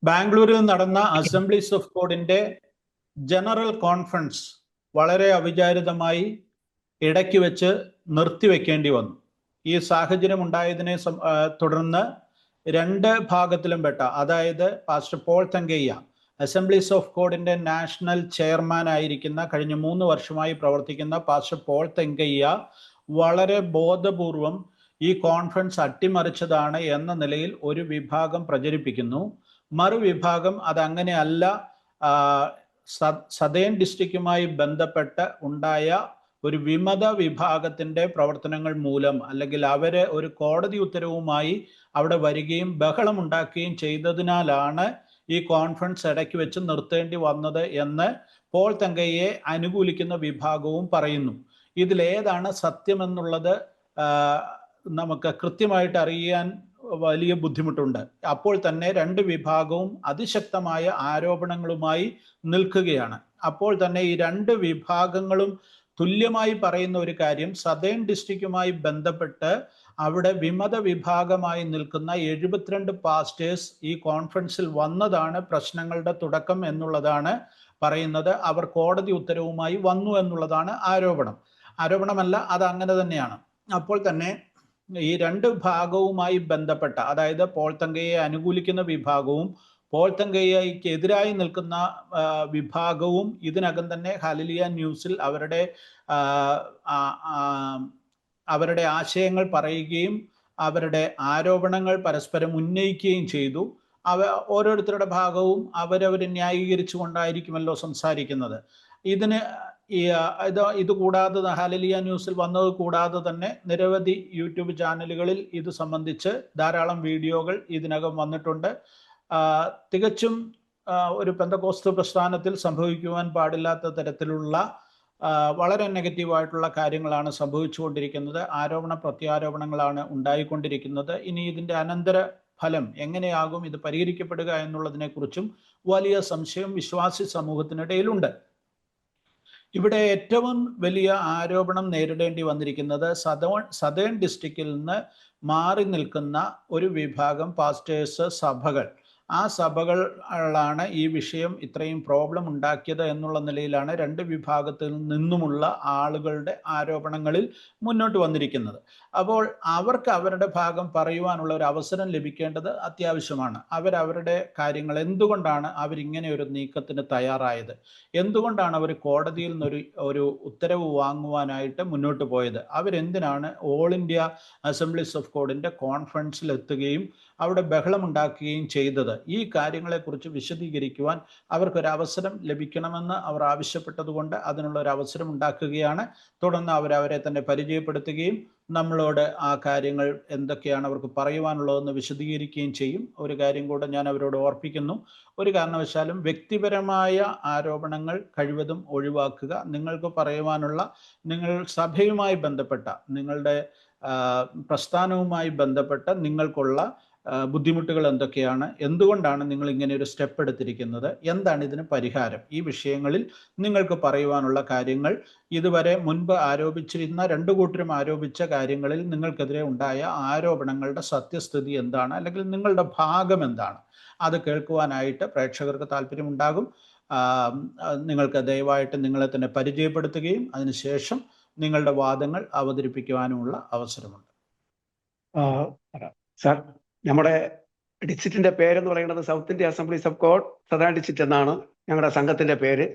ബാംഗ്ലൂരിൽ നടന്ന assemblies of ഗോഡിന്റെ general conference വളരെ അവിചാരിതമായി ഇടയ്ക്ക് വെച്ച് നിർത്തിവെക്കേണ്ടി വന്നു. ഈ സാഹചര്യം ഉണ്ടായതിനെ തുടർന്ന് രണ്ട് ഭാഗത്തിലും പെട്ട, അതായത് pastor Paul Thangaiah assemblies of ഗോഡിന്റെ നാഷണൽ ചെയർമാൻ ആയിരിക്കുന്ന കഴിഞ്ഞ 3 വർഷമായി പ്രവർത്തിക്കുന്ന പാസ്റ്റർ പോൾ തങ്കയ്യ വളരെ ബോധപൂർവം ഈ കോൺഫറൻസ് അട്ടിമറിച്ചതാണ് എന്ന നിലയിൽ ഒരു വിഭാഗം പ്രചരിപ്പിക്കുന്നു. മറുവിഭാഗം അതങ്ങനെയല്ല, സതേൺ ഡിസ്ട്രിക്റ്റുമായി ബന്ധപ്പെട്ട് ഉണ്ടായ ഒരു വിമത വിഭാഗത്തിന്റെ പ്രവർത്തനങ്ങൾ മൂലം, അല്ലെങ്കിൽ അവര് ഒരു കോടതി ഉത്തരവുമായി അവിടെ വരികയും ബഹളമുണ്ടാക്കുകയും ചെയ്തതിനാലാണ് ഈ കോൺഫറൻസ് ഇടയ്ക്ക് വെച്ച് നിർത്തേണ്ടി വന്നത് എന്ന് പോൾ തങ്കയ്യെ അനുകൂലിക്കുന്ന വിഭാഗവും പറയുന്നു. ഇതിലേതാണ് സത്യമെന്നുള്ളത് നമുക്ക് കൃത്യമായിട്ട് അറിയാൻ വലിയ ബുദ്ധിമുട്ടുണ്ട്. അപ്പോൾ തന്നെ രണ്ട് വിഭാഗവും അതിശക്തമായ ആരോപണങ്ങളുമായി നിൽക്കുകയാണ്. അപ്പോൾ തന്നെ ഈ രണ്ട് വിഭാഗങ്ങളും തുല്യമായി പറയുന്ന ഒരു കാര്യം, സതേൺ ഡിസ്ട്രിക്റ്റുമായി ബന്ധപ്പെട്ട് അവിടെ വിമത വിഭാഗമായി നിൽക്കുന്ന 72 പാസ്റ്റേഴ്സ് ഈ കോൺഫറൻസിൽ വന്നതാണ് പ്രശ്നങ്ങളുടെ തുടക്കം എന്നുള്ളതാണ് പറയുന്നത്. അവർ കോടതി ഉത്തരവുമായി വന്നു എന്നുള്ളതാണ് ആരോപണമല്ല, അത് അങ്ങനെ തന്നെയാണ്. അപ്പോൾ തന്നെ ഈ രണ്ട് ഭാഗവുമായി ബന്ധപ്പെട്ട, അതായത് പോൾ തങ്കയെ അനുകൂലിക്കുന്ന വിഭാഗവും പോൾ തങ്കയ്യയ്ക്ക് എതിരായി നിൽക്കുന്ന വിഭാഗവും ഇതിനകം തന്നെ ഹല്ലേലൂയ ന്യൂസിൽ അവരുടെ ആശയങ്ങൾ പറയുകയും അവരുടെ ആരോപണങ്ങൾ പരസ്പരം ഉന്നയിക്കുകയും ചെയ്തു. ഓരോരുത്തരുടെ ഭാഗവും അവരവർ ന്യായീകരിച്ചു കൊണ്ടായിരിക്കുമല്ലോ സംസാരിക്കുന്നത്. ഇത് കൂടാതെ ഹല്ലേലൂയ ന്യൂസിൽ വന്നത് കൂടാതെ തന്നെ നിരവധി യൂട്യൂബ് ചാനലുകളിൽ ഇത് സംബന്ധിച്ച് ധാരാളം വീഡിയോകൾ ഇതിനകം വന്നിട്ടുണ്ട്. തികച്ചും ഒരു പെന്തക്കോസ്ത് പ്രസ്ഥാനത്തിൽ സംഭവിക്കുവാൻ പാടില്ലാത്ത തരത്തിലുള്ള വളരെ നെഗറ്റീവായിട്ടുള്ള കാര്യങ്ങളാണ് സംഭവിച്ചുകൊണ്ടിരിക്കുന്നത്. ആരോപണ പ്രത്യാരോപണങ്ങളാണ് ഉണ്ടായിക്കൊണ്ടിരിക്കുന്നത്. ഇനി ഇതിൻ്റെ അനന്തര ഫലം എങ്ങനെയാകും, ഇത് പരിഹരിക്കപ്പെടുക എന്നുള്ളതിനെ കുറിച്ചും വലിയ സംശയം വിശ്വാസി സമൂഹത്തിനിടയിലുണ്ട്. ഇവിടെ ഏറ്റവും വലിയ ആരോപണം നേരിടേണ്ടി വന്നിരിക്കുന്നത് സതേൺ ഡിസ്ട്രിക്റ്റിൽ നിന്ന് മാറി നിൽക്കുന്ന ഒരു വിഭാഗം പാസ്റ്റേഴ്സ്, സഭകൾ. ആ സഭകളാണ് ഈ വിഷയം ഇത്രയും പ്രോബ്ലം ഉണ്ടാക്കിയത് എന്നുള്ള നിലയിലാണ് രണ്ട് വിഭാഗത്തിൽ നിന്നുമുള്ള ആളുകളുടെ ആരോപണങ്ങളിൽ മുന്നോട്ട് വന്നിരിക്കുന്നത്. അപ്പോൾ അവർക്ക് അവരുടെ ഭാഗം പറയുവാനുള്ള ഒരു അവസരം ലഭിക്കേണ്ടത് അത്യാവശ്യമാണ്. അവരവരുടെ കാര്യങ്ങൾ, എന്തുകൊണ്ടാണ് അവരിങ്ങനെ ഒരു നീക്കത്തിന് തയ്യാറായത്, എന്തുകൊണ്ടാണ് അവർ കോടതിയിൽ നിന്നൊരു ഉത്തരവ് വാങ്ങുവാനായിട്ട് മുന്നോട്ട് പോയത്, അവരെന്തിനാണ് ഓൾ ഇന്ത്യ അസംബ്ലീസ് ഓഫ് ഗോഡിന്റെ കോൺഫറൻസിൽ എത്തുകയും അവിടെ ബഹളമുണ്ടാക്കുകയും ചെയ്തത്, ഈ കാര്യങ്ങളെക്കുറിച്ച് വിശദീകരിക്കുവാൻ അവർക്കൊരവസരം ലഭിക്കണമെന്ന് അവർ ആവശ്യപ്പെട്ടതുകൊണ്ട് അതിനുള്ള ഒരു അവസരം ഉണ്ടാക്കുകയാണ്. തുടർന്ന് അവരെ തന്നെ പരിചയപ്പെടുത്തുകയും നമ്മളോട് ആ കാര്യങ്ങൾ എന്തൊക്കെയാണ് അവർക്ക് പറയുവാനുള്ളതെന്ന് വിശദീകരിക്കുകയും ചെയ്യും. ഒരു കാര്യം കൂടെ ഞാൻ അവരോട് ഓർപ്പിക്കുന്നു, ഒരു കാരണവശാലും വ്യക്തിപരമായ ആരോപണങ്ങൾ കഴിവതും ഒഴിവാക്കുക. നിങ്ങൾക്ക് പറയുവാനുള്ള, നിങ്ങൾ സഭയുമായി ബന്ധപ്പെട്ട, നിങ്ങളുടെ പ്രസ്ഥാനവുമായി ബന്ധപ്പെട്ട നിങ്ങൾക്കുള്ള ബുദ്ധിമുട്ടുകൾ എന്തൊക്കെയാണ്, എന്തുകൊണ്ടാണ് നിങ്ങൾ ഇങ്ങനെ ഒരു സ്റ്റെപ്പ് എടുത്തിരിക്കുന്നത്, എന്താണ് ഇതിന് പരിഹാരം, ഈ വിഷയങ്ങളിൽ നിങ്ങൾക്ക് പറയുവാനുള്ള കാര്യങ്ങൾ, ഇതുവരെ മുൻപ് ആരോപിച്ചിരുന്ന രണ്ടു കൂട്ടരും ആരോപിച്ച കാര്യങ്ങളിൽ നിങ്ങൾക്കെതിരെ ഉണ്ടായ ആരോപണങ്ങളുടെ സത്യസ്ഥിതി എന്താണ്, അല്ലെങ്കിൽ നിങ്ങളുടെ ഭാഗം എന്താണ്, അത് കേൾക്കുവാനായിട്ട് പ്രേക്ഷകർക്ക് താല്പര്യമുണ്ടാകും. നിങ്ങൾക്ക് ദയവായിട്ട് നിങ്ങളെ തന്നെ പരിചയപ്പെടുത്തുകയും അതിനുശേഷം നിങ്ങളുടെ വാദങ്ങൾ അവതരിപ്പിക്കുവാനുമുള്ള അവസരമുണ്ട്. സാർ, നമ്മുടെ ഡിസ്ട്രിക്റ്റിന്റെ പേരെന്ന് പറയുന്നത് south India assemblies of God southern district എന്നാണ് ഞങ്ങളുടെ സംഘത്തിന്റെ പേര്.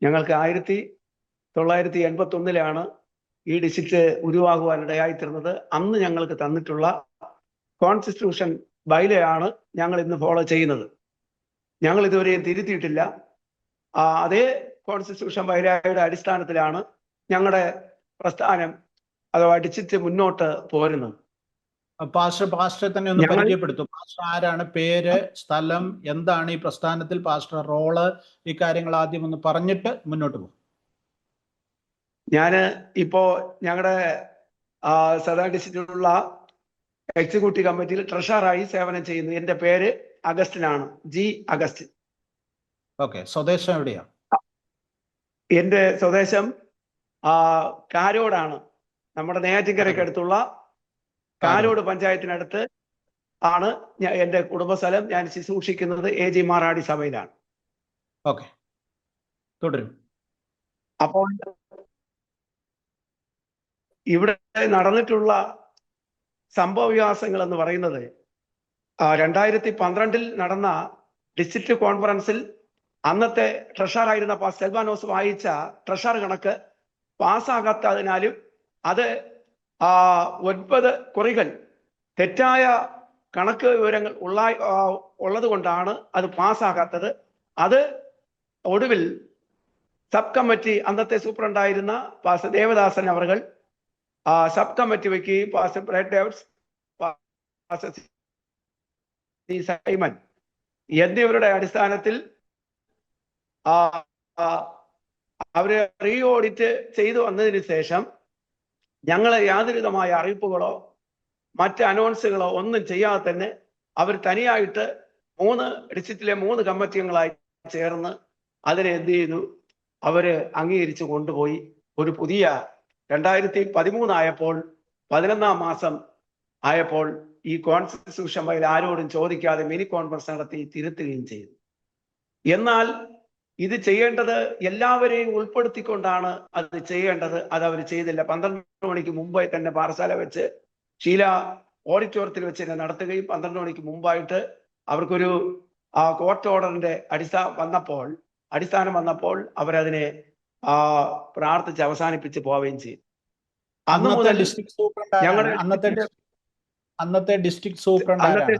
ഞങ്ങൾക്ക് 1981 ഈ ഡിസ്ട്രിക്റ്റ് ഉരുവാകുവാനിടയായിത്തീർന്നത്. അന്ന് ഞങ്ങൾക്ക് തന്നിട്ടുള്ള കോൺസ്റ്റിറ്റ്യൂഷൻ ബൈലയാണ് ഞങ്ങൾ ഇന്ന് ഫോളോ ചെയ്യുന്നത്. ഞങ്ങൾ ഇതുവരെയും തിരുത്തിയിട്ടില്ല. അതേ കോൺസ്റ്റിറ്റ്യൂഷൻ ബൈലയുടെ അടിസ്ഥാനത്തിലാണ് ഞങ്ങളുടെ പ്രസ്ഥാനം അഥവാ ഡിസ്ട്രിക്റ്റ് മുന്നോട്ട് പോരുന്നത്. പാസ്റ്റർ തന്നെ ഒന്ന് പരിചയപ്പെടുത്തും. പാസ്റ്റർ ആരാണ്, പേര്, സ്ഥലം, എന്താണ് ഈ പ്രസ്ഥാനത്തിൽ പാസ്റ്റർ റോള്, ഈ കാര്യങ്ങൾ ആദ്യം ഒന്ന് പറഞ്ഞിട്ട് മുന്നോട്ട് പോകും. ഞാന് ഇപ്പോ ഞങ്ങളുടെ സതേൺ ഡിസ്ട്രിക്റ്റിലുള്ള എക്സിക്യൂട്ടീവ് കമ്മിറ്റിയിൽ ട്രഷററായി സേവനം ചെയ്യുന്നു. എന്റെ പേര് അഗസ്റ്റിനാണ്, ജി അഗസ്റ്റിൻ. ഓക്കെ, സ്വദേശം എവിടെയാണ്? എന്റെ സ്വദേശം കാരോടാണ്, നമ്മുടെ നെയ്യാറ്റിൻകരയ്ക്ക് അടുത്തുള്ള കാരോട് പഞ്ചായത്തിനടുത്ത് ആണ് എൻ്റെ കുടുംബസ്ഥലം. ഞാൻ ശുശ്രൂഷിക്കുന്നത് AG മാറാടി സഭയിലാണ്. ഓക്കെ, തുടരും. അപ്പോൾ ഇവിടെ നടന്നിട്ടുള്ള സംഭവ വികാസങ്ങൾ എന്ന് പറയുന്നത് 2012 നടന്ന ഡിസ്ട്രിക്ട് കോൺഫറൻസിൽ അന്നത്തെ ട്രഷറായിരുന്ന സെൽവാനോസ് വായിച്ച ട്രഷർ കണക്ക് പാസ്സാകാത്തതിനാലും അത് 9 കുറികൾ തെറ്റായ കണക്ക് വിവരങ്ങൾ ഉള്ളത് കൊണ്ടാണ് അത് പാസ്സാകാത്തത്. അത് ഒടുവിൽ സബ് കമ്മിറ്റി, അന്നത്തെ സൂപ്രണ്ടായിരുന്ന പാസ്റ്റർ ദേവദാസൻ അവർ സബ് കമ്മിറ്റി വയ്ക്കുകയും pastor bright David's, pastor Simon എന്നിവരുടെ അടിസ്ഥാനത്തിൽ അവര് റീ ഓഡിറ്റ് ചെയ്തു വന്നതിന് ശേഷം ഞങ്ങളെ യാതൊരുവിധമായ അറിയിപ്പുകളോ മറ്റ് അനൗൺസുകളോ ഒന്നും ചെയ്യാതെ തന്നെ അവർ തനിയായിട്ട് 3 ഡിസ്ട്രിക്റ്റിലെ 3 കമ്മിറ്റികളായി ചേർന്ന് അതിനെ എന്ത് ചെയ്തു, അവര് അംഗീകരിച്ചു കൊണ്ടുപോയി. ഒരു പുതിയ 2013 ആയപ്പോൾ 11ാം മാസം ആയപ്പോൾ ഈ കോൺസ്റ്റിറ്റ്യൂഷൻ ഫയൽ ആരോടും ചോദിക്കാതെ മിനി കോൺഫറൻസ് നടത്തി തിരുത്തുകയും ചെയ്തു. എന്നാൽ ഇത് ചെയ്യേണ്ടത് എല്ലാവരെയും ഉൾപ്പെടുത്തിക്കൊണ്ടാണ് അത് ചെയ്യേണ്ടത്. അത് അവർ ചെയ്തില്ല. 12 മണിക്ക് മുമ്പേ തന്നെ പാറശാല വെച്ച് ഷീല ഓഡിറ്റോറിയത്തിൽ വെച്ച് തന്നെ നടത്തുകയും 12 മണിക്ക് മുമ്പായിട്ട് അവർക്കൊരു കോർട്ട് ഓർഡറിന്റെ അടിസ്ഥാനം വന്നപ്പോൾ അവരതിനെ പ്രാർത്ഥിച്ച് അവസാനിപ്പിച്ച് പോവുകയും ചെയ്തു. അന്ന് മുതൽ ഞങ്ങളുടെ അന്നത്തെ ഡിസ്ട്രിക്ട് സൂപ്രണ്ട്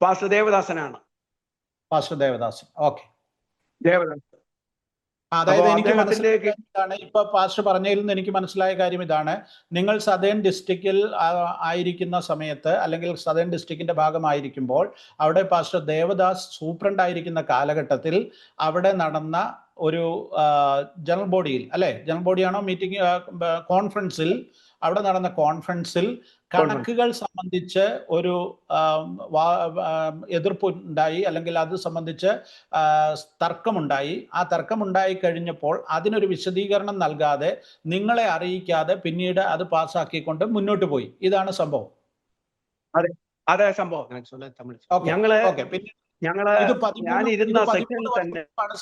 പാസ്റ്റർ ദേവദാസനാണ്. പാസ്റ്റർ ദേവദാസൻ. ഓക്കെ, ദേവദാസൻ. അതായത് എനിക്ക് മനസ്സിലാക്കാൻ ഇപ്പൊ പാസ്റ്റർ പറഞ്ഞതിൽ നിന്ന് എനിക്ക് മനസ്സിലായ കാര്യം ഇതാണ്: നിങ്ങൾ സദേൺ ഡിസ്ട്രിക്റ്റിൽ ആയിരിക്കുന്ന സമയത്ത്, അല്ലെങ്കിൽ സദേൺ ഡിസ്ട്രിക്റ്റിന്റെ ഭാഗമായിരിക്കുമ്പോൾ, അവിടെ പാസ്റ്റർ ദേവദാസ് സൂപ്രണ്ട് ആയിരിക്കുന്ന കാലഘട്ടത്തിൽ അവിടെ നടന്ന ഒരു ജനറൽ ബോഡിയിൽ, അല്ലെ, ജനറൽ ബോഡിയാണോ മീറ്റിംഗ്, കോൺഫറൻസിൽ, അവിടെ നടന്ന കോൺഫറൻസിൽ കണക്കുകൾ സംബന്ധിച്ച് ഒരു എതിർപ്പുണ്ടായി, അല്ലെങ്കിൽ അത് സംബന്ധിച്ച് തർക്കമുണ്ടായി. ആ തർക്കമുണ്ടായി കഴിഞ്ഞപ്പോൾ അതിനൊരു വിശദീകരണം നൽകാതെ, നിങ്ങളെ അറിയിക്കാതെ പിന്നീട് അത് പാസ്സാക്കിക്കൊണ്ട് മുന്നോട്ട് പോയി. ഇതാണ് സംഭവം. അതെ സംഭവം.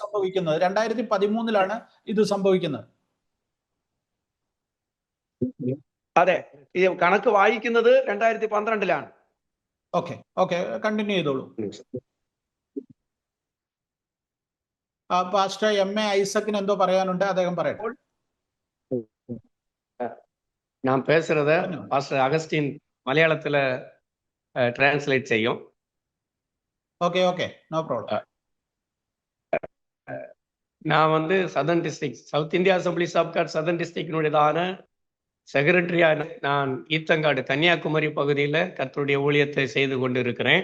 സംഭവിക്കുന്നത് 2013 ഇത് സംഭവിക്കുന്നത്. അതെ, ഈ കണക്ക് വായിക്കുന്നത് 2012 ഓക്കെ, കണ്ടിന്യൂ ചെയ്തോളൂ. പാസ്റ്റർ MA ഐസക്കിന് എന്തോ പറയാനുണ്ട്, അദ്ദേഹം പറയട്ടെ. நான் பேசுறத பாஸ்டர் அகஸ்டின் மலையாளத்துல டிரான்ஸ்லேட் செய்யும். Okay, no problem. நான் வந்து southern district, south India assemblies of God southern டிஸ்ட்ரிக்டினுடையதான செக்ரட்டரியா நான் ஈத்தங்காடு கன்னியாகுமரி பகுதியில் கர்த்தருடைய ஊழியத்தை செய்து கொண்டு இருக்கிறேன்.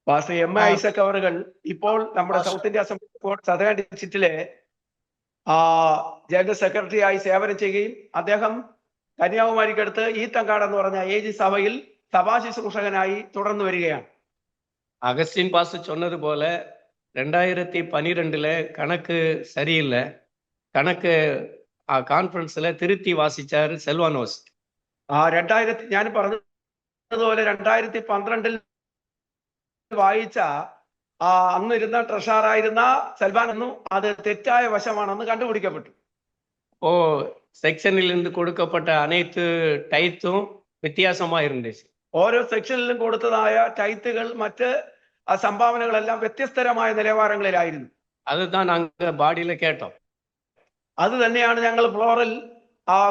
പാസ്റ്റർ MA ഐസക് അവர்கள் ഇപ്പോൾ നമ്മുടെ സൗത്ത് ഇന്ത്യ അസംബ്ലി സദേൺ ഡിസ്ട്രിക്റ്റിലെ ജനറൽ സെക്രട്ടറി ആയി സേവനം ചെയ്യുകയും അദ്ദേഹം കന്യാകുമാരിക്കടുത്ത് ഈത്തങ്കാട് എന്ന് പറഞ്ഞ AG സഭയിൽ സഭാ ശുശ്രൂഷകനായി തുടർന്നു വരികയാണ്. அகஸ்டின் பாஸ்டர் சொன்னது போல 2012 கணக்கு சரியில்லை, கணக்கு கான்ஃபரன்ஸ்ல திருத்தி வாசிச்சாரு സെൽവാനോസ്. 2000 ഞാൻ പറഞ്ഞതുപോലെ 2012 വായിച്ച അന്ന് ഇരുന്ന ട്രഷറായിരുന്ന സെൽവാനൊന്നു അത് തെറ്റായ വശമാണെന്ന് കണ്ടുപിടിക്കപ്പെട്ടു. സെക്ഷനിൽ നിന്ന് കൊടുക്കപ്പെട്ട അനേത്ത് ടൈത്തും വ്യത്യാസമാ ഇരുந்துச்சு. ഓരോ സെക്ഷനിലും കൊടുത്തതായ ടൈത്തുകൾ, മറ്റ് സംഭാവനകളെല്ലാം വ്യത്യസ്തരമായ നിലവാരങ്ങളിലായിരുന്നു. அதுதான் நாங்க பாடியில கேட்டோம். அது തന്നെയാണ് ഞങ്ങൾ ഫ്ലോറിൽ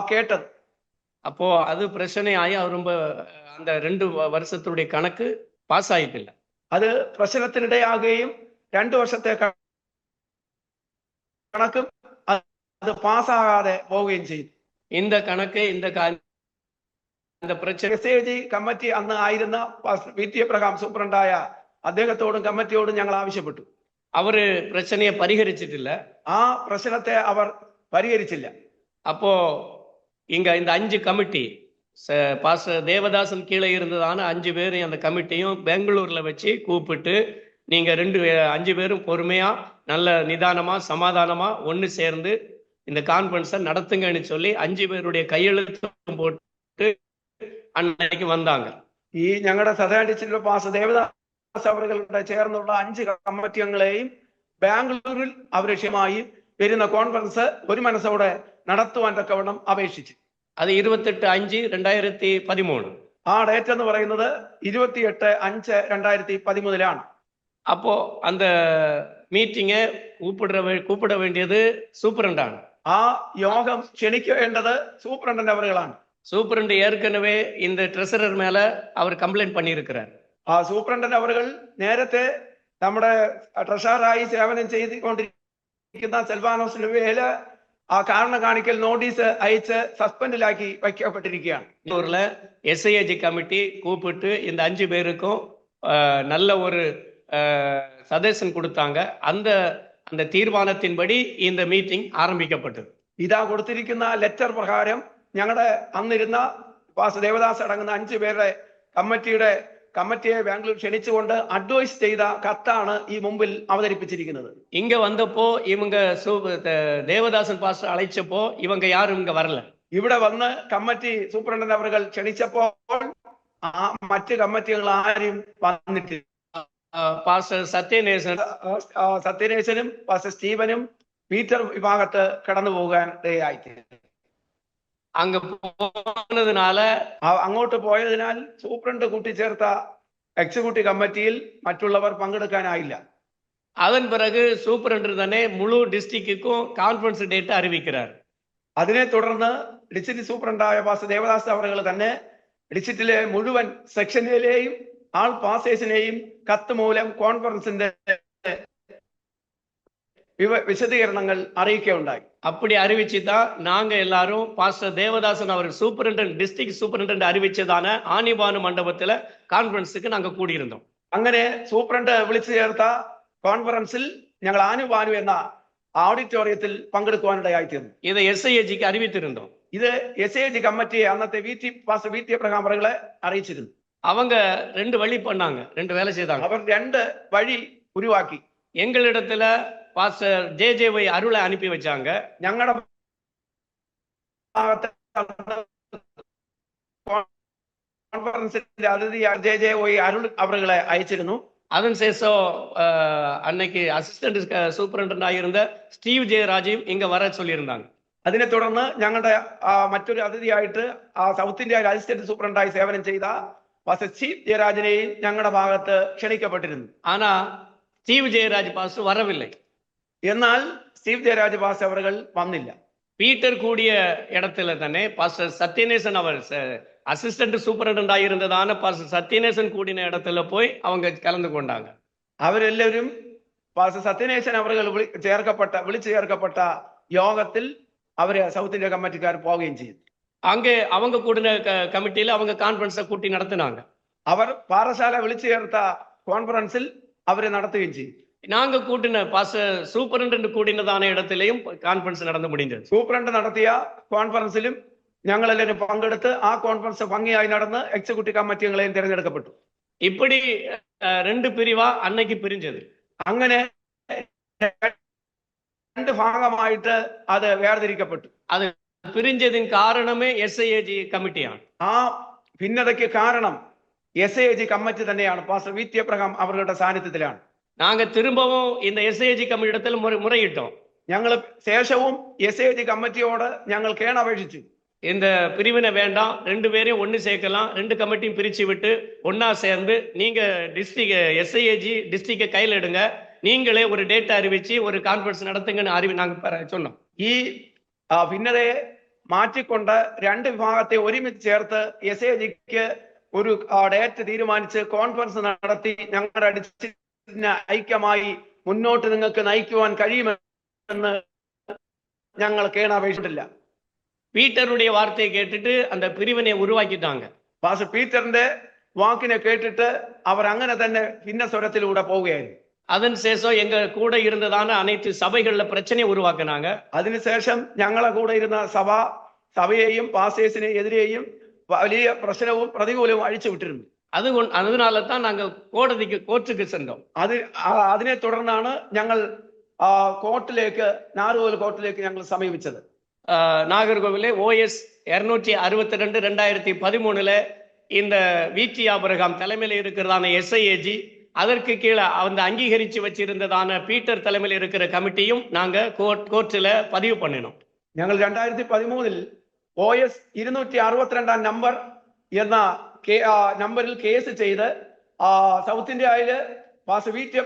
കേട്ടത്. அப்போ அது பிரச்சனையாയി ரொம்ப அந்த 2 വർഷത്തുடைய കണക്ക് പാസ് ആയിട്ടില്ല. അത് പ്രശ്നത്തിനിടയാകുകയും 2 വർഷത്തെ കണക്കും അത് പാസ്സാകാതെ പോവുകയും ചെയ്തു. இந்த കണക്ക് இந்த பிரச்சனை SAG കമ്മിറ്റി അന്ന് ആയിരുന്ന VT എബ്രഹാം സൂപ്രണ്ടായ അദ്ദേഹത്തോടും കമ്മിറ്റിയോടും ഞങ്ങൾ ആവശ്യപ്പെട്ടു. അവര് പ്രശ്നയെ പരിഹരിച്ചിട്ടില്ല. ആ പ്രശ്നത്തെ അവർ പരിഹരിച്ചില്ല. அப்போ இங்க இந்த 5 கமிட்டி பாஸ்டர் தேவதாசன் கீழே இருந்ததான 5 பேரையும் அந்த கமிட்டியும் பெங்களூர்ல வச்சு கூப்பிட்டு, நீங்க 5 பேரும் பொறுமையா நல்ல நிதானமா சமாதானமா ஒன்னு சேர்ந்து இந்த கான்ஃபரன்ஸை நடத்துங்கன்னு சொல்லி 5 பேருடைய கையெழுத்தும் போட்டு அன்னைக்கு வந்தாங்க. ഈ ഞങ്ങളുടെ സദേൺ ഡിസ്ട്രിക്ട് പാസ് ദേവദാസ് അവരുടെ ചേർന്നുള്ള 5 കമ്മിറ്റി അംഗങ്ങളെയും ബാംഗ്ലൂരിൽ അവരക്ഷ്യമായി വരുന്ന കോൺഫറൻസ് ഒരു മനസ്സോടെ നടത്തുവാൻ തക്കവണ്ണം അപേക്ഷിച്ചു. அது 28/5/2013. ആ ഡേറ്റ് എന്ന് പറയുന്നത് 28/5/2013 அப்போ அந்த மீட்டிங்கை கூப்பிட வேண்டியது சூப்பரண்டாണ്. ആ യോഗം ക്ഷണിക്കേണ്ടത് സൂപ്രണ്ടന്റ് അവர்களாണ്. சூப்பரண்ட் ஏற்கனவே இந்த ட்ரெஷரர் மேல அவர் கம்ப்ளைண்ட் பண்ணியிருக்கிறார். ആ സൂപ്രണ്ടന്റ് അവர்கள் നേരത്തെ നമ്മുടെ ട്രഷററായി സേവനം ചെയ്തുകൊണ്ടിരിക്കുന്ന സെൽവാനോസിന്റെ മേല് ആ കാരണം കാണിക്കൽ നോട്ടീസ് അയച്ച് സസ്പെൻഡിലാക്കി വയ്ക്കപ്പെട്ടിരിക്കുകയാണ്. ஊர்ல எஸ்ஐஏஜி கமிட்டி கூப்பிட்டு இந்த 5 பேருக்கும் நல்ல ஒரு சஜஷன் கொடுத்தாங்க. அந்த தீர்மானத்தின்படி இந்த மீட்டிங் ആരംഭിക്കപ്പെട്ടു. ഇതാ കൊടുത്തിരിക്കുന്ന ലെറ്റർ പ്രകാരം ഞങ്ങളുടെ അന്നിരുന്ന പാസ് ദേവദാസ് അടങ്ങുന്ന 5 പേരുടെ കമ്മിറ്റിയെ ബാംഗ്ലൂർ ക്ഷണിച്ചുകൊണ്ട് അഡ്വൈസ് ചെയ്ത കത്താണ് ഈ മുമ്പിൽ അവതരിപ്പിച്ചിരിക്കുന്നത്. இங்க வந்தப்போ இவங்க தேவதாசன் பாஸ்டர் அழைச்சப்போ இவங்க யாரும் இங்க வரல. ഇവിടെ വന്ന് കമ്മിറ്റി സൂപ്രണ്ടന്റ് അവർ ക്ഷണിച്ചപ്പോൾ മറ്റ് കമ്മിറ്റികൾ ആരും വന്നിട്ടില്ല. പാസ്റ്റർ സത്യനേശനും പാസ്റ്റർ സ്റ്റീവനും പീറ്റർ വിഭാഗത്ത് കടന്നു പോകാൻ ഇടയായി. அங்க போனதுனால അങ്ങോട്ട് പോയതിനാൽ സൂപ്രണ്ട് കൂട്ടിച്ചേർത്ത എക്സിക്യൂട്ടീവ് കമ്മിറ്റിയിൽ മറ്റുള്ളവർ പങ്കെടുക്കാനായില്ല. அதன் பிறகு சூப்பரண்டர் தானே முழு டிஸ்ட்ரிக்ட்டுக்கும் கான்ஃபரன்ஸ் டேட் அறிவிக்கிறார். അതിനെ തുടർന്ന് ഡിസ്ട്രിക്ട് സൂപ്രണ്ടായ പാസ്റ്റർ ദേവദാസ് അവർ തന്നെ ഡിസ്ട്രിക്റ്റിലെ മുഴുവൻ സെക്ഷനിലെയും ആൾ പാസേഴ്സിനെയും കത്ത് മൂലം കോൺഫറൻസിന്റെ വിശദീകരണങ്ങൾ അറിയിക്കുകയുണ്ടായി. அப்படி அறிவிச்சுதான் நாங்க எல்லாரும் பாஸ்டர் தேவதாசன் அவர் சூப்பரண்டன்ட் டிஸ்ட்ரிக்ட் சூப்பரண்டன்ட் அறிவிச்சதான ஆணிபானு மண்டபத்துல கான்ஃபரன்ஸுக்கு நாங்க கூடியிருந்தோம். അങ്ങനെ സൂപ്രണ്ട് വിളിച്ചു ചേർത്ത കോൺഫറൻസിൽ ഞങ്ങൾ ആനുബാനു എന്ന ഓഡിറ്റോറിയത്തിൽ പങ്കെടുക്കുവാനിടയായി തീർന്നു. ഇത് എസ്ഐஏജിക്ക് അറിവിച്ചിരുந்தோம். ഇത് എസ്ഐஏജി കമ്മിറ്റിയെ അന്നത്തെ പാസ്റ്റർ VT അബ്രഹാം അവരെ അറിയിച്ചിരുന്നു. அவங்க 2 வழி பண்ணாங்க, 2 வேலை செய்தாங்க. അവർ 2 വഴി ഉരുവാക്കി. எங்களிடத்துல பாஸ்டர் JJY அருளை அனுப்பி வச்சாங்க. ഞങ്ങളുടെ കോൺഫറൻസിന്റെ അതിഥി JJY അരുൾ അവരെ അയച്ചിരുന്നു. அதன் சேஷம் அன்னைக்கு அசிஸ்டன்ட் சூப்பரண்டன்ட் ஆகியிருந்த സ്റ്റീവ് ജയരാജയും ഇങ്ങ വர சொல்லியிருந்தாங்க. അതിനെ തുടർന്ന് ഞങ്ങളുടെ മറ്റൊരു അതിഥിയായിട്ട് സൗത്ത് ഇന്ത്യ അസിസ്റ്റന്റ് സൂപ്രണ്ടായി സേവനം ചെയ്ത പാസ്റ്റർ സ്റ്റീവ് ജയരാജനെയും ഞങ്ങളുടെ ഭാഗത്ത് ക്ഷണിക്കപ്പെട്ടിരുന്നു. ஆனா സ്റ്റീവ് ജയരാജ് பாஸ்டர் வரவில்லை. എന്നാൽ സ്റ്റീവ് ജയരാജ് പാസ്റ്റർ അവർ വന്നില്ല. பீட்டர் கூடிய இடத்துல தானே பாஸ்டர் சத்யநேசன் அவர் அசிஸ்டன்ட் சூப்பரண்டன்ட் ஆகியிருந்ததான பாஸ்டர் சத்யநேசன் கூடின இடத்துல போய் அவங்க கலந்து கொண்டாங்க. അവരെല്ലാവരും പാസ്റ്റർ സത്യനേശൻ അവർ വിളിച്ചു ചേർക്കപ്പെട്ട യോഗത്തിൽ അവര് സൗത്ത് ഇന്ത്യ കമ്മിറ്റിക്കാർ പോവുകയും ചെയ്തു. அங்கே அவங்க கூடின கமிட்டியில அவங்க கான்ஃபரன்ஸை கூட்டி நடத்தினாங்க. അവർ പാറശാല വിളിച്ചു ചേർത്ത കോൺഫറൻസിൽ അവരെ നടത്തുകയും ചെയ്തു. நாங்க கூட்டின பாஸ்டர் சூப்பரண்டன்ட் கூடினதான இடத்திலையும் கான்ஃபரன்ஸ் நடந்து முடிந்தது. സൂപ്രണ്ട് നടത്തിയ കോൺഫറൻസിലും ഞങ്ങളെല്ലാവരും പങ്കെടുത്ത് ആ കോൺഫറൻസ് ഭംഗിയായി നടന്ന് എക്സിക്യൂട്ടീവ് കമ്മിറ്റികളെയും തിരഞ്ഞെടുക്കപ്പെട്ടു. இப்படி 2 பிரிவா அன்னைக்கு பிரிஞ்சது. അങ്ങനെ 2 ഭാഗമായിട്ട് അത് വേർതിരിക്കപ്പെട്ടു. அது பிரிஞ்சதின் காரணமே எஸ்ஐஏஜி கமிட்டிയാണ്. ആ ഭിന്നതയ്ക്ക് കാരണം എസ്ഐஏജി കമ്മിറ്റി തന്നെയാണ്. പാസ്റ്റർ VT അബ്രഹാം അവരുടെ സാന്നിധ്യത്തിലാണ്. நாங்க திரும்பவும் இந்த எஸ்ஐஏஜி கமிட்டி இடத்துல முறையிட்டோம். ഞങ്ങൾ ശേഷവും എസ്ഐஏജി കമ്മിറ്റിയോട് ഞങ്ങൾ കേണപേക്ഷിച്ചു. இந்த பிரிவினை வேண்டாம், 2 பேரையும் ஒன்னு சேர்க்கலாம், 2 கமிட்டியும் பிரிச்சு விட்டு ஒன்னா சேர்ந்து நீங்க டிஸ்ட்ரிக்ட் எஸ்ஐஏஜி டிஸ்ட்ரிக்ட கையில் எடுங்க, நீங்களே ஒரு டேட்டா அறிவிச்சு ஒரு கான்ஃபரன்ஸ் நடத்துங்கன்னு நாங்க சொன்னோம். ഈ ഭിന്നതയെ മാറ്റിക്കൊണ്ട് 2 വിഭാഗത്തെ ഒരുമിച്ച് ചേർത്ത് എസ്ഐജിക്ക് ഒരു ഡേറ്റ് തീരുമാനിച്ച് കോൺഫറൻസ് നടത്തി ഞങ്ങളുടെ ഡിസ്ട്രിക്റ്റിനെ ഐക്യമായി മുന്നോട്ട് നിങ്ങൾക്ക് നയിക്കുവാൻ കഴിയുമെന്ന് ഞങ്ങൾ കേണപേക്ഷിച്ചിട്ടില്ല. பீட்டருடைய வார்த்தையை கேட்டுட்டு அந்த பிரிவினை உருவாக்கிட்டாங்க. പാസ്റ്റർ പീറ്ററിന്റെ വാക്കിനെ കേട്ടിട്ട് അവർ അങ്ങനെ തന്നെ ഭിന്ന സ്വരത്തിലൂടെ പോവുകയായിരുന്നു. அதன் சேஷம் எங்க கூட இருந்ததான அனைத்து சபைகள்ல பிரச்சனையை உருவாக்குனாங்க. അതിനുശേഷം ഞങ്ങളെ കൂടെ ഇരുന്ന സഭയെയും പാസ്റ്റേഴ്സിനെയും എതിരെയും വലിയ പ്രശ്നവും പ്രതികൂലവും അഴിച്ചു വിട്ടിരുന്നു. அதனால தான் நாங்க கோர்ட்டுக்கு சென்றோம். അതിനെ തുടർന്നാണ് ഞങ്ങൾ നാഗർകോവിൽ കോർട്ടിലേക്ക് ഞങ്ങൾ സമീപിച്ചത്. நாகர்கோவிலே OS 262/2013 இந்த விடி ஆபிரகாம் தலைமையில் இருக்கிறதான SIAG, அதற்கு கீழே அந்த அங்கீகரிச்சு வச்சிருந்ததான பீட்டர் தலைமையில் இருக்கிற கமிட்டியும் நாங்க கோர்ட்டில் பதிவு பண்ணினோம். ഞങ്ങൾ 2013 OS 262 നമ്പർ എന്ന നമ്പറിൽ കേസ് ചെയ്ത് സൗത്ത് ഇന്ത്യയില് പാസ്റ്റർ വിടി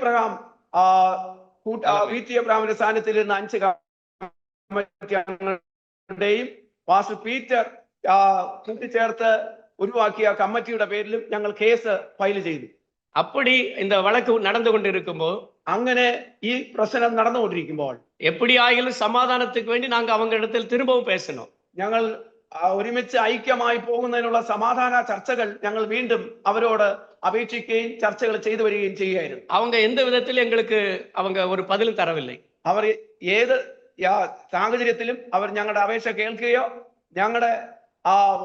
അബ്രഹാമിന്റെ സ്ഥാനത്തിലിരുന്ന 5 കമ്മിറ്റി അംഗങ്ങളുടെയും പാസ്റ്റർ പീറ്റർ കൂട്ടിച്ചേർത്ത് ഉരുവാക്കിയ കമ്മിറ്റിയുടെ പേരിലും ഞങ്ങൾ കേസ് ഫയൽ ചെയ്തു. அப்படி இந்த வழக்கு நடந்து கொண்டிருக்கும்போது, അങ്ങനെ ഈ പ്രശ്നം നടന്നുകൊണ്ടിരിക്കുമ്പോൾ எப்படி ஆகிலும் சமாதானத்துக்கு வேண்டி நாங்க அவங்க இடத்தில் திரும்பவும் பேசணும். ഞങ്ങൾ ഒരുമിച്ച് ഐക്യമായി പോകുന്നതിനുള്ള സമാധാന ചർച്ചകൾ ഞങ്ങൾ വീണ്ടും അവരോട് അപേക്ഷിക്കുകയും ചർച്ചകൾ ചെയ്തു വരികയും ചെയ്യുകയായിരുന്നു. அவங்க எந்த விதத்தில் எங்களுக்கு அவங்க ஒரு பதிலும் தரவில்லை. അവർ ഏത് സാഹചര്യത്തിലും അവർ ഞങ്ങളുടെ അപേക്ഷ കേൾക്കുകയോ ഞങ്ങളുടെ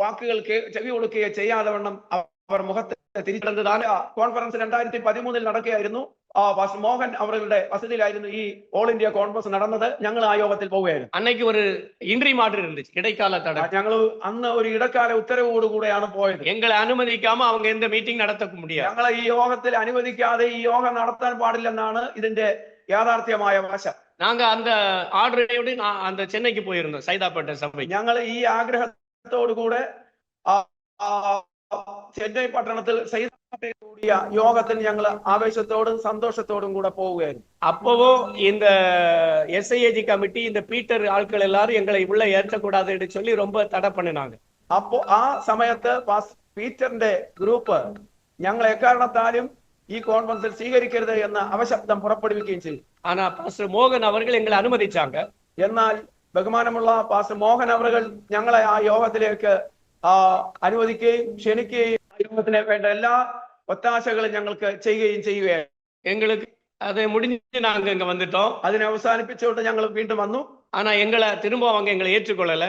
വാക്കുകൾ ചെവി കൊടുക്കുകയോ ചെയ്യാതെ വണ്ണം അവർ മുഖത്ത് തിരിച്ചെടുത്തതാണ്. കോൺഫറൻസ് 2013 നടക്കുകയായിരുന്നു. പാസ്റ്റർ മോഹൻ അവരുടെ വസതിയിലായിരുന്നു ഈ ഓൾ ഇന്ത്യ കോൺഫറൻസ് നടന്നത്. ഞങ്ങൾ ആ യോഗത്തിൽ പോവുകയായിരുന്നു. அன்னைக்கு ஒரு இன்ட்ரீம் ஆர்டர் இருந்துச்சு, இடைக்கால தடை. ഞങ്ങൾ അന്ന് ഒരു ഇടക്കാല ഉത്തരവോടുകൂടെയാണ് പോയത്. எங்களை അനുവദിക്കാമ அவங்க எந்த மீட்டிங் நடத்த முடியாது. ഞങ്ങളെ ഈ യോഗത്തിൽ അനുവദിക്കാതെ ഈ യോഗം നടത്താൻ പാടില്ലെന്നാണ് ഇതിന്റെ യാഥാർത്ഥ്യമായ വശം. நாங்க அந்த ஆர்டரோடு அந்த சென்னைக்கு போயிருந்தோம், சைதாப்பேட்டை சபை. ഞങ്ങൾ ഈ ആഗ്രഹത്തോടു കൂടെ ചെന്നൈ പട്ടണത്തിൽ കൂടിയ യോഗത്തിന് ഞങ്ങൾ ആവേശത്തോടും സന്തോഷത്തോടും കൂടെ പോവുകയായിരുന്നു. அப்பவோ இந்த SIAG കമ്മിറ്റി இந்த பீட்டர் ஆட்கள் எல்லாரும் எங்களை உள்ள ஏற்றக்கூடாதுன்னு சொல்லி ரொம்ப தடை பண்ணினாங்க. അപ്പോ ആ സമയത്ത് പീറ്ററിന്റെ ഗ്രൂപ്പ് ഞങ്ങൾ എക്കാരണത്താലും ഈ കോൺഫറൻസിൽ സ്വീകരിക്കരുത് എന്ന് അവശബ്ദം പുറപ്പെടുവിക്കുകയും ചെയ്തു. ஆனா பாஸ்டர் மோகன் அவர்கள் எங்களை அனுமதிச்சாங்க. എന്നാൽ ബഹുമാനമുള്ള പാസ്റ്റർ മോഹൻ അവர்கள் ഞങ്ങളെ ആ യോഗത്തിലേക്ക് അനുവദിക്കുകയും ക്ഷണിക്കുകയും യോഗത്തിന് വേണ്ട എല്ലാ ഒത്താശകളും ഞങ്ങൾക്ക് ചെയ്യുകയും ചെയ്യുകയാണ്. எங்களுக்கு அதை முடிஞ்சு நாங்க இங்க வந்துட்டோம். അതിനെ അവസാനിപ്പിച്ചുകൊണ്ട് ഞങ്ങൾ വീണ്ടും വന്നു. ஆனா எங்களை திரும்ப அவங்க எங்களை ஏற்றுக்கொள்ளல.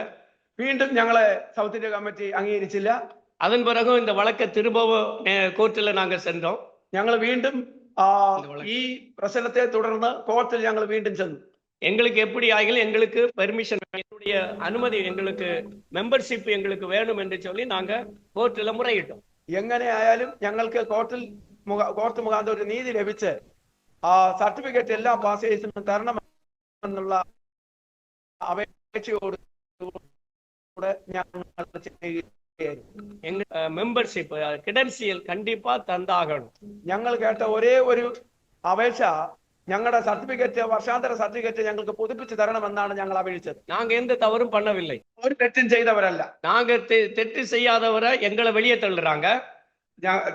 വീണ്ടും ഞങ്ങളെ സൗത്ത് ഇന്ത്യ കമ്മിറ്റി അംഗീകരിച്ചില്ല. அதன் பிறகும் இந்த வழக்கை திரும்பவும் கோர்ட்டில் நாங்க சென்றோம். ഞങ്ങൾ വീണ്ടും ഈ പ്രശ്നത്തെ തുടർന്ന് കോർട്ടിൽ ഞങ്ങൾ വീണ്ടും ചെന്നു. எங்களுக்கு எப்படி ஆகிலும் எங்களுக்கு பெர்மிஷன், என்னுடைய அனுமதி, எங்களுக்கு மெம்பர்ஷிப் எங்களுக்கு வேணும் என்று சொல்லி நாங்க கோர்ட்டில் முறையிட்டோம். എങ്ങനെ ആയാലും ഞങ്ങൾക്ക് കോർട്ട് മുഖാന്തരം ഒരു നീതി ലഭിച്ച് സർട്ടിഫിക്കറ്റ് എല്ലാ പാസേഴ്സിനും തരണമെന്നുള്ള അപേക്ഷയോട് ഞങ്ങൾ மெம்பர்ஷிப் கிரெடென்ஷியல் கண்டிப்பா தந்தாகணும். ഞങ്ങൾ കേട്ട ഒരേ ഒരു അപേക്ഷ ഞങ്ങളുടെ സർട്ടിഫിക്കറ്റ്, വർഷാന്തര സർട്ടിഫിക്കറ്റ് ഞങ്ങൾക്ക് പുതുപ്പിച്ച് തരണമെന്നാണ് ഞങ്ങൾ അപേക്ഷിച്ചത്. நாங்க எந்த தவறும் பண்ணவில்லை. ഒരു തെറ്റും ചെയ്തവരല്ല. நாங்க തെറ്റ് செய்யாதவரை எங்களை வெளியே தள்ளுறாங்க.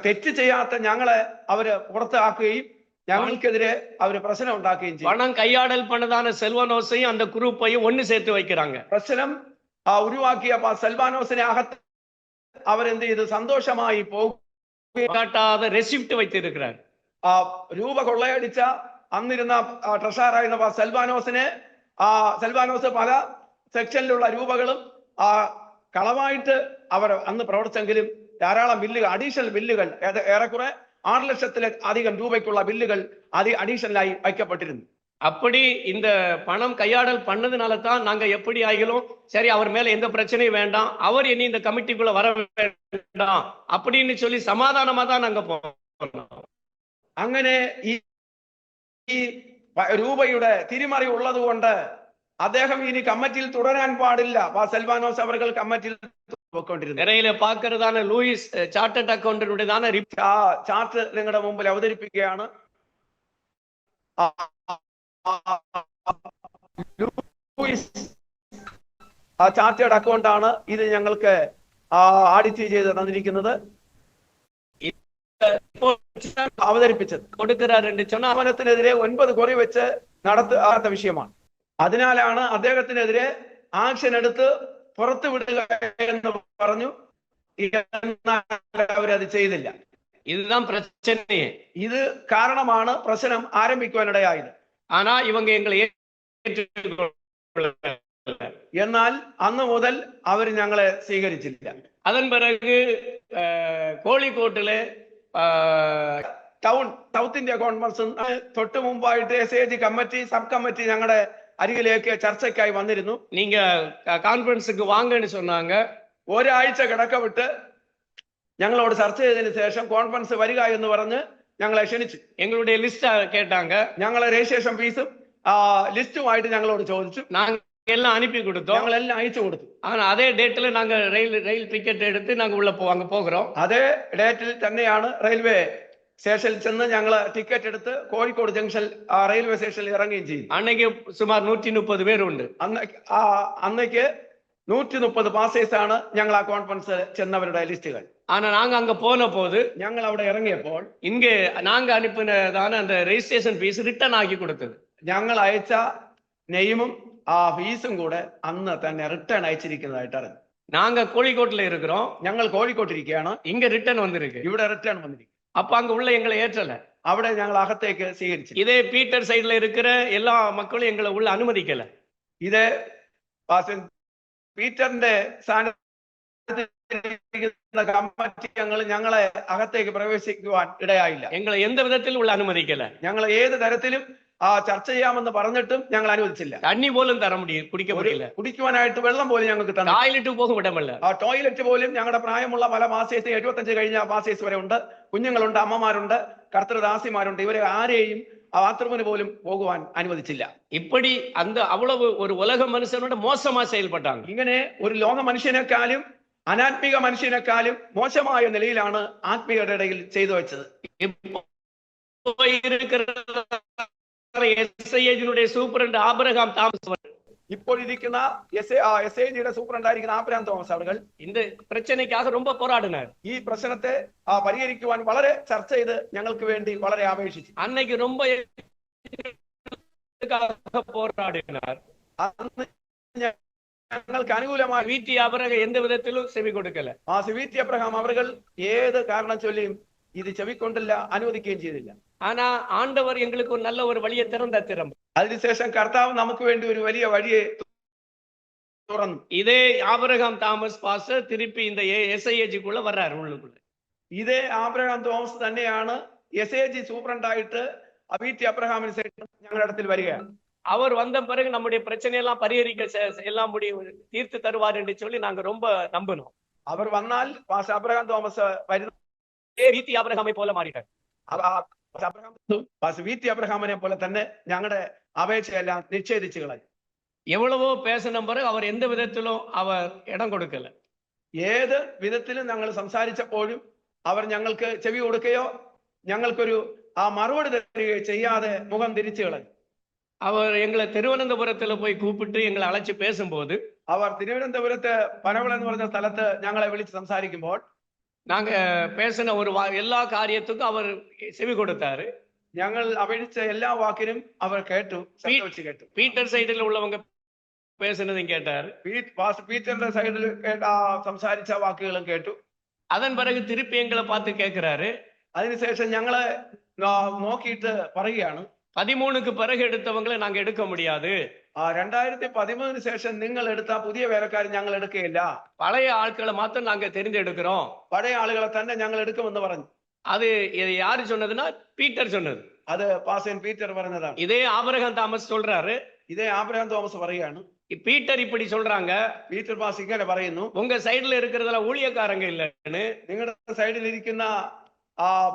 തെറ്റ് ചെയ്യാത്ത ഞങ്ങളെ അവര് പുറത്താക്കുകയും ഞങ്ങൾക്കെതിരെ അവര് പ്രശ്നം ഉണ്ടാക്കുകയും ചെയ്യും. பணம் கையாடல் பண்ணதான செல்வனோஸையும் அந்த குரூப்பையும் ஒன்னு சேர்த்து வைக்கிறாங்க. പ്രശ്നം ഉരുവാക്കിയ സെൽവാനോസിനെ അകത്ത് അവരെന്ത് ചെയ്ത് സന്തോഷമായി காட்டாத ரெசிப்ட் வைத்திருக்கிறார். രൂപ കൊള്ളയടിച്ച അന്നിരുന്ന ട്രഷറായിരുന്ന സെൽവാനോസ് പല സെക്ഷനിലുള്ള രൂപകളും കളവായിട്ട് അവർ അന്ന് പ്രവർത്തിച്ചെങ്കിലും ധാരാളം ബില്ലുകൾ, അഡീഷണൽ ബില്ലുകൾ, ഏറെക്കുറെ 6 ലക്ഷത്തിലധികം രൂപയ്ക്കുള്ള ബില്ലുകൾ അഡീഷണലായി வைக்கப்பட்டிരുന്നു. அப்படி இந்த பணம் கையாடல் பண்ணதுனால தான் நாங்க எப்படி ஆகிலும் சரி, அவர் மேல எந்த பிரச்சனையும் வேண்டாம், அவர் இனி இந்த கமிட்டிக்குள்ள வர வேண்டாம் அப்படின்னு சொல்லி சமாதானமா தான் நாங்க போனோம். അങ്ങനെ ഈ രൂപയുടെ തിരിമറി ഉള്ളത് കൊണ്ട് അദ്ദേഹം ഇനി കമ്മിറ്റിയിൽ തുടരാൻ പാടില്ല. സെൽവാനോസ് അവർ കമ്മിറ്റിയിൽ നിരയിലെ പാക്കുന്നതാണ് ലൂയിസ് ചാർട്ടേഡ് അക്കൗണ്ടന്റുടേതാണ് ചാർട്ട് നിങ്ങളുടെ മുമ്പിൽ അവതരിപ്പിക്കുകയാണ്. ലൂയിസ് ചാർട്ടേഡ് അക്കൗണ്ട് ആണ് ഇത് ഞങ്ങൾക്ക് ആഡിറ്റ് ചെയ്ത് തന്നിരിക്കുന്നത്, അവതരിപ്പിച്ചത്. സ്ഥാപനത്തിനെതിരെ 9 കൊറി വെച്ച് നടത്താത്ത വിഷയമാണ്. അതിനാലാണ് അദ്ദേഹത്തിനെതിരെ ആക്ഷൻ എടുത്ത് പുറത്തു വിടുക എന്ന് പറഞ്ഞു. അവരത് ചെയ്തില്ല. ഇത് കാരണമാണ് പ്രശ്നം ആരംഭിക്കുവാനിടയായത്. എന്നാൽ അന്ന് മുതൽ അവർ ഞങ്ങളെ സ്വീകരിച്ചില്ല. அதன் பிறகு கோழிக்கோட்டிலே സൗത്ത് ഇന്ത്യ കോൺഫറൻസ് തൊട്ട് മുമ്പായിട്ട് SIAG കമ്മിറ്റി, സബ് കമ്മിറ്റി ഞങ്ങളുടെ അരികിലേക്ക് ചർച്ചയ്ക്കായി വന്നിരുന്നു. நீங்க கான்ஃபரன்ஸுக்கு வாங்கன்னு சொன்னாங்க. ഒരാഴ്ച കിടക്ക വിട്ട് ഞങ്ങളോട് ചർച്ച ചെയ്തതിന് ശേഷം കോൺഫറൻസ് വരിക എന്ന് പറഞ്ഞ് ഞങ്ങളെ ക്ഷണിച്ചു. எங்களுடைய லிஸ்ட் கேட்டாங்க. ഞങ്ങളെ രജിസ്ട്രേഷൻ ഫീസും ലിസ്റ്റുമായിട്ട് ഞങ്ങളോട് ചോദിച്ചു. நாங்க எல்லாம் அனுப்பி கொடுத்தோம். ഞങ്ങളെല്ലാം അയച്ചു കൊടുത്തു. ஆனா அதே டேட்ல நாங்க ரயில் டிக்கெட் எடுத்து நாங்க உள்ள அங்க போகிறோம். അതേ ഡേറ്റിൽ തന്നെയാണ് റെയിൽവേ സ്റ്റേഷനിൽ ചെന്ന് ഞങ്ങൾ ടിക്കറ്റ് എടുത്ത് കോഴിക്കോട് ജംഗ്ഷൻ റെയിൽവേ സ്റ്റേഷനിൽ ഇറങ്ങുകയും ചെയ്തു. அன்னைக்கு சுமார் 130 பேர் உண்டு. അന്നേക്ക് 130 പാസേഴ്സ് ആണ് ഞങ്ങൾ ആ കോൺഫറൻസ് ചെന്നവരുടെ ലിസ്റ്റുകൾ. ஆனா நாங்க அங்க போன போது ഞങ്ങൾ അവിടെ ഇറങ്ങിയപ്പോൾ இங்கே நாங்க அனுப்பினதான அந்த ரெஜிஸ்ட்ரேஷன் ஃபீஸ் ரிட்டர்ன் ஆகி கொடுத்தது. ഞങ്ങൾ അയച്ച നെയിമും ആ ഫീസും കൂടെ അന്ന് തന്നെ റിട്ടേൺ അയച്ചിരിക്കുന്നതായിട്ട് അറിഞ്ഞു. நாங்க கோழிக்கோட்ல இருக்கிறோம். ഞങ്ങൾ കോഴിക്കോട്ടിരിക്കുകയാണ്. இங்க ரிட்டர்ன் வந்திருக்கு. ഇവിടെ റിട്ടേൺ വന്നിരിക്കും. அப்ப அங்க உள்ள எங்களை ஏற்றல. അവിടെ ഞങ്ങൾ അകത്തേക്ക് സ്വീകരിച്ചു. இதே பீட்டர் சைடுல இருக்கிற எல்லா மக்களும் எங்களை உள்ள அனுமதிக்கல. ഇത് പീറ്ററിന്റെ കമ്മിറ്റി ഞങ്ങളെ അകത്തേക്ക് പ്രവേശിക്കുവാൻ ഇടയായില്ല. எங்களை எந்த விதத்தில் உள்ள அனுமதிக்கல. ഞങ്ങൾ ഏത് തരത്തിലും ചർച്ച ചെയ്യാമെന്ന് പറഞ്ഞിട്ടും ഞങ്ങൾ അനുവദിച്ചില്ല. தண்ணி போலும் தர முடியும், குடிக்க முடியல. കുടിക്കുവാനായിട്ട് വെള്ളം പോലും ഞങ്ങൾക്ക് തന്നു. டாய்லெட் போக விடமல்ல. ടോയ്ലറ്റ് പോലും ഞങ്ങളുടെ പ്രായമുള്ള പല പാസേഴ്സ് 75 കഴിഞ്ഞ പാസേഴ്സ് വരെ ഉണ്ട്. കുഞ്ഞുങ്ങളുണ്ട്, അമ്മമാരുണ്ട്, കർത്തൃദാസിമാരുണ്ട്. ഇവരെ ആരെയും ബാത്റൂമിന് പോലും പോകുവാൻ അനുവദിച്ചില്ല. இப்படி அந்த அவ்வளவு ஒரு உலக மனுஷனோட மோசமா செயல்பட்டாங்க. ഇങ്ങനെ ഒരു ലോക മനുഷ്യനെക്കാളും അനാത്മിക മനുഷ്യനെക്കാളും മോശമായ നിലയിലാണ് ആത്മീയരുടെ ഇടയിൽ ചെയ്തു വെച്ചത്. സൂപ്രണ്ട് ആബ്രഹാം താമസ്, ഇപ്പോൾ ഇരിക്കുന്ന SAGയുടെ സൂപ്രണ്ടായിരിക്കുന്ന ആബ്രഹാം തോമസ് അവർ இந்த பிரச்சனைக்காக ரொம்ப போராடினார். ഈ പ്രശ്നത്തെ പരിഹരിക്കുവാൻ വളരെ ചർച്ച ചെയ്ത് ഞങ്ങൾക്ക് വേണ്ടി വളരെ അപേക്ഷിച്ചു. அன்னைக்கு ரொம்ப போராடினார். ഞങ്ങൾക്ക് അനുകൂലമായി VT അബ്രഹാം எந்த விதத்திலும் செவி கொடுக்கல. VT അബ്രഹാം അവർ ഏത് കാരണം ചൊല്ലിയും ഇത് ചെവിക്കൊണ്ടില്ല, അനുവദിക്കുകയും ചെയ്തില്ല. ஆனா ஆண்டவர் எங்களுக்கு ஒரு நல்ல ஒரு வழியை திறந்த திறம். അതിനുശേഷം കർത്താവ് നമുക്ക് വേണ്ടി ഒരു വലിയ വഴിയെ തുറന്നു. இதே ஆபிரகாம் தாமஸ் பாஸ்டர் திருப்பி இந்த SIAGக்குள்ள வர்றாரு உள்ளுக்குள்ள. ഇതേ ആബ്രഹാം തോമസ് തന്നെയാണ് SAG സൂപ്രണ്ടായിട്ട് VT അബ്രഹാമിന് ശേഷം ഞങ്ങളുടെ അടുത്തിൽ വരികയാണ്. அவர் வந்த பிறகு நம்முடைய பிரச்சனை எல்லாம் பரிஹரிக்க எல்லாம் தீர்த்து தருவார் என்று சொல்லி நாங்க ரொம்ப நம்பினோம். അവർ വന്നാൽ അബ്രഹാം തോമസ് VT അബ്രഹാമെ പോലെ മാറിட்டார். VT അബ്രഹാമിനെ പോലെ തന്നെ ഞങ്ങളുടെ അപേക്ഷയെല്ലാം നിഷേധിച്ചു കളഞ്ഞു. எவ்வளவோ பேசின பிறகு அவர் எந்த விதத்திலும் அவர் இடம் கொடுக்கல. ഏത് വിധത്തിലും ഞങ്ങൾ സംസാരിച്ചപ്പോഴും അവർ ഞങ്ങൾക്ക് ചെവി കൊടുക്കുകയോ ഞങ്ങൾക്കൊരു മറുപടി തരികയോ ചെയ്യാതെ മുഖം തിരിച്ചു കളഞ്ഞു. அவர் எங்களை திருவனந்தபுரத்துல போய் கூப்பிட்டு எங்களை அழைச்சு பேசும்போது, അവർ തിരുവനന്തപുരത്ത് പനവള എന്ന് പറഞ്ഞ സ്ഥലത്ത് ഞങ്ങളെ വിളിച്ച് സംസാരിക്കുമ്പോൾ நாங்க பேசின ஒரு எல்லா காரியத்துக்கும் அவர் செவி கொடுத்தாரு. ഞങ്ങൾ അപേക്ഷിച്ച എല്ലാ വാക്കിനും അവർ കേട്ടു. பீட்டர் சைடில் உள்ளவங்க பேசினதும் கேட்டாரு. പീറ്ററിന്റെ സൈഡിൽ സംസാരിച്ച വാക്കുകളും കേട്ടു. அதன் பிறகு திருப்பி எங்களை பார்த்து கேட்கிறாரு. അതിനുശേഷം ഞങ്ങളെ നോക്കിയിട്ട് പറയുകയാണ്, 13க்கு பிறகு എടുത്തவங்களை நாங்க எடுக்க முடியாது. 2013 ശേഷം നിങ്ങൾ എടുത്ത പുതിയ വേലക്കാരെ ഞങ്ങൾ എടുക്കുകയില്ല. பழைய ஆட்களை மாத்திரம் நாங்க தெரிந்தெடுக்கிறோம். പഴയ ആളുകളെ തന്നെ ഞങ്ങൾ എടുക്കുമെന്ന് പറഞ്ഞു. அது யாரு சொன்னதுன்னா பீட்டர் சொன்னது. അത് പാസ്റ്റർ പീറ്റർ പറഞ്ഞതാണ്. இதே ஆபிரகாம் தாமஸ் சொல்றாரு. ഇതേ ആബ്രഹാം തോമസ് പറയുകയാണ്. பீட்டர் இப்படி சொல்றாங்க, പീറ്റർ പാസ്റ്റർ ഇങ്ങനെ പറയുന്നു, உங்க சைடுல இருக்கிறதெல்லாம் ஊழியக்காரங்க இல்லன்னு, നിങ്ങളുടെ സൈഡിൽ ഇരിക്കുന്ന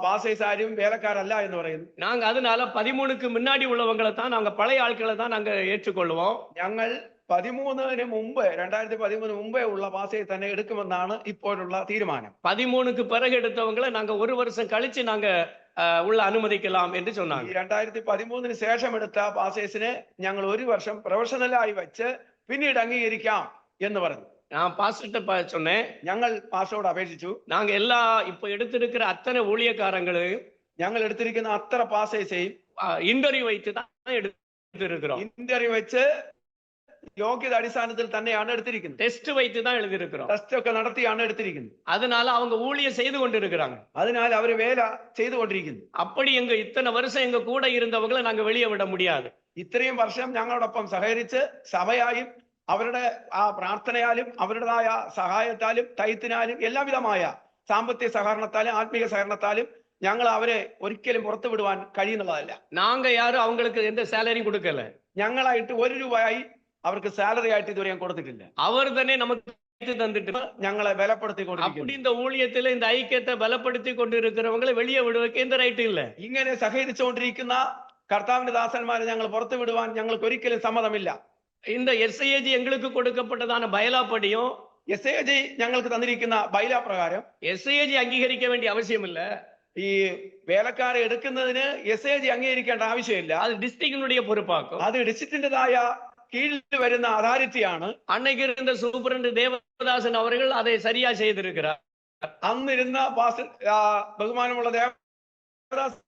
பாசைஸ் ஆரும் வேலைக்காரல்ல എന്ന് പറയുന്നു. நாங்க அதனால 13க்கு முன்னாடி உள்ளவங்களை தான், நாங்க பழைய ஆட்களை தான் நாங்க ஏற்றுக்கொள்வோம். ഞങ്ങൾ 13ന് മുമ്പ് 2013 മുമ്പേ ഉള്ള പാസയെ തന്നെ എടുക്കുമെന്നാണ് ഇപ്പോഴുള്ള തീരുമാനം. 13க்கு பிறகு எடுத்தவங்களை நாங்க ஒரு வருஷம் கழிச்சு நாங்க உள்ள அனுமதிக்கலாம் என்று சொன்னாங்க. 2013 ശേഷം എടുത്ത പാസേഴ്സിനെ ഞങ്ങൾ ഒരു വർഷം പ്രൊഫഷണലായി വെച്ച് പിന്നീട് അംഗീകരിക്കാം എന്ന് പറഞ്ഞു. நான் பாஸ்டர்ட்ட சொன்னேன், ഞങ്ങൾ പാസ്റ്ററോട് അപേക്ഷിച്ചു, நாங்க எல்லா இப்ப எடுத்திருக்கிற அத்தனை ஊழியக்காரங்களையும் ഞങ്ങൾ എടുത്തിരിക്കുന്ന അത്ര പാസേഴ്സെയും ഇന്റർവ്യൂ வைத்து தான் எடுத்திருக்கிறோம். ഇന്റർവ്യൂ വെച്ച് യോഗ്യത അടിസ്ഥാനത്തിൽ തന്നെയാണ് എടുത്തിരിക്കുന്നത്. ടെസ്റ്റ് வைத்து தான் எழுதியிருக்கிறோம். ടെസ്റ്റ് ഒക്കെ നടത്തിയാണ് എടുത്തിരിക്കുന്നത്. அதனால அவங்க ஊழியம் செய்து கொண்டிருக்கிறாங்க. അതിനാൽ അവര് വേല ചെയ്തുകൊണ്ടിരിക്കുന്നു. அப்படி எங்க இத்தனை வருஷம் எங்க கூட இருந்தவங்களை நாங்க வெளியே விட முடியாது. ഇത്രയും വർഷം ഞങ്ങളോടൊപ്പം സഹകരിച്ച് സഭയായും അവരുടെ പ്രാർത്ഥനയാലും അവരുടേതായ സഹായത്താലും തൈത്തിനാലും എല്ലാവിധമായ സാമ്പത്തിക സഹകരണത്താലും ആത്മീയ സഹകരണത്താലും ഞങ്ങൾ അവരെ ഒരിക്കലും പുറത്തു വിടുവാൻ കഴിയുന്നതല്ല. நாங்க யாரும் அவங்களுக்கு எந்த சேலரியும் கொடுக்கல. ഞങ്ങളായിട്ട് 1 രൂപയായി അവർക്ക് സാലറി ആയിട്ട് ഇതുവരെ കൊടുത്തിട്ടില്ല. അവർ തന്നെ நமக்கு தந்துட்டு ഞങ്ങളെ அப்படி ബലപ്പെടുത്തിക്കൊണ്ടിരിക്കുന്നു. இந்த ஊழியத்துல இந்த ஐக்கியத்தை பலப்படுத்தி கொண்டு இருக்கிறவங்களை வெளியே விடுவதற்கு எந்த ரைட்டும் இல்ல. ഇങ്ങനെ സഹകരിച്ചുകൊണ്ടിരിക്കുന്ന കർത്താവിന്റെ ദാസന്മാരെ ഞങ്ങൾ പുറത്തു വിടുവാൻ ഞങ്ങൾക്ക് ഒരിക്കലും സമ്മതമില്ല. இந்த SIAG எங்களுக்கு കൊടുക്കപ്പെട്ടதான ബയലാപ്പടിയും SAG ഞങ്ങൾക്ക് തന്നിരിക്കുന്ന ബൈലാ പ്രകാരം SIAG അംഗീകരിக்க വേண்டிയ അവசியம் இல்ல. ഈ വേലക്കാരെ എടുക്കുന്നതിന് SAG അംഗീകരിക്കേണ്ട ആവശ്യമില്ല. அது டிஸ்ட்ரிக்டினுடைய பொறுப்பாக்கும். അത് ഡിസ്ട്രിക്റ്റിന്റേതായ കീഴിൽ വരുന്ന അതോറിറ്റിയാണ്. அன்னைக்கு இருந்த சூப்பரண்ட் தேவதாசன் அவர்கள் அதை சரியா செய்திருக்கிறார். അന്നിരുന്ന ബഹുമാനമുള്ള ദേവദാസ്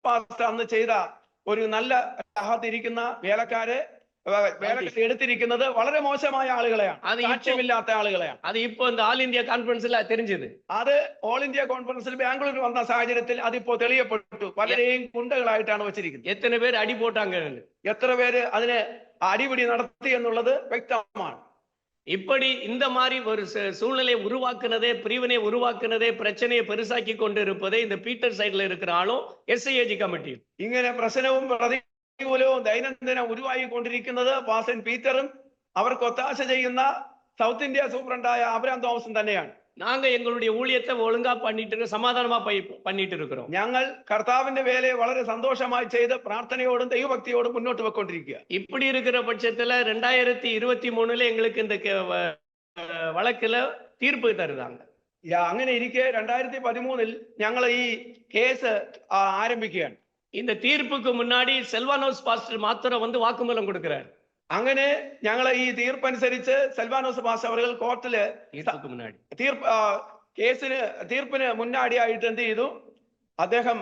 പാസ്റ്റർ അന്ന് ചെയ്ത ഒരു നല്ല ഇരിക്കുന്ന വേലക്കാരെ എടുത്തിരിക്കുന്നത് വളരെ മോശമായ ആളുകളെയാണ്, സാക്ഷ്യമില്ലാത്ത ആളുകളെയാണ്. அது இப்போ இந்த ஆல் இந்தியா கான்ஃபரன்ஸ்ல தெரிஞ்சது. അത് ഓൾ ഇന്ത്യ കോൺഫറൻസിൽ ബാംഗ്ലൂർ വന്ന സാഹചര്യത്തിൽ അതിപ്പോ തെളിയപ്പെട്ടു. പലരെയും ഗുണ്ടകളായിട്ടാണ് വെച്ചിരിക്കുന്നത്. எத்தனை பேர் அடி போட்டாங்க, എത്ര പേര് അതിന് അടിപിടി നടത്തി എന്നുള്ളത് വ്യക്തമാണ്. இப்படி இந்த மாதிரி ஒரு சூழ்நிலையை உருவாக்குனதே, பிரிவினை உருவாக்குனதே, பிரச்சனையை பெருசாக்கி கொண்டு இருப்பதே இந்த பீட்டர் சைடுல இருக்கிற ஆளும் SIAG കമ്മിറ്റി. ഇങ്ങനെ പ്രശ്നവും പ്രതികൂലവും ദൈനംദിനം ഉരുവായിക്കൊണ്ടിരിക്കുന്നത് പാസ്റ്റർ പീറ്ററും അവർക്ക് ഒത്താശ ചെയ്യുന്ന സൗത്ത് ഇന്ത്യ സൂപ്രണ്ടായ അബ്രഹാം തോമസും തന്നെയാണ്. நாங்க எங்களுடைய ஊழியத்தை ஒழுங்கா பண்ணிட்டு சமாதானமா பண்ணிட்டு இருக்கிறோம். ഞങ്ങൾ കർത്താവിന്റെ വേലയെ വളരെ സന്തോഷമായി ചെയ്ത് പ്രാർത്ഥനയോടും ദൈവഭക്തിയോടും മുന്നോട്ട് വെക്കൊണ്ടിരിക്കുക. இப்படி இருக்கிற பட்சத்துல 2023 எங்களுக்கு இந்த வழக்குல தீர்ப்பு தருதாங்க. അങ്ങനെ ഇരിക്കെ 2013 ഞങ്ങൾ ഈ കേസ് ആരംഭിക്കുകയാണ്. இந்த தீர்ப்புக்கு முன்னாடி செல்வானோஸ் பாஸ்டர் மாத்திரம் வந்து வாக்குமூலம் கொடுக்கிறார். അങ്ങനെ ഞങ്ങൾ ഈ തീർപ്പനുസരിച്ച് സെൽവാനോസ് പാസ്റ്റർ അവർ കോർട്ടില് തീർപ്പിന് മുന്നാടിയായിട്ട് എന്ത് ചെയ്തു? അദ്ദേഹം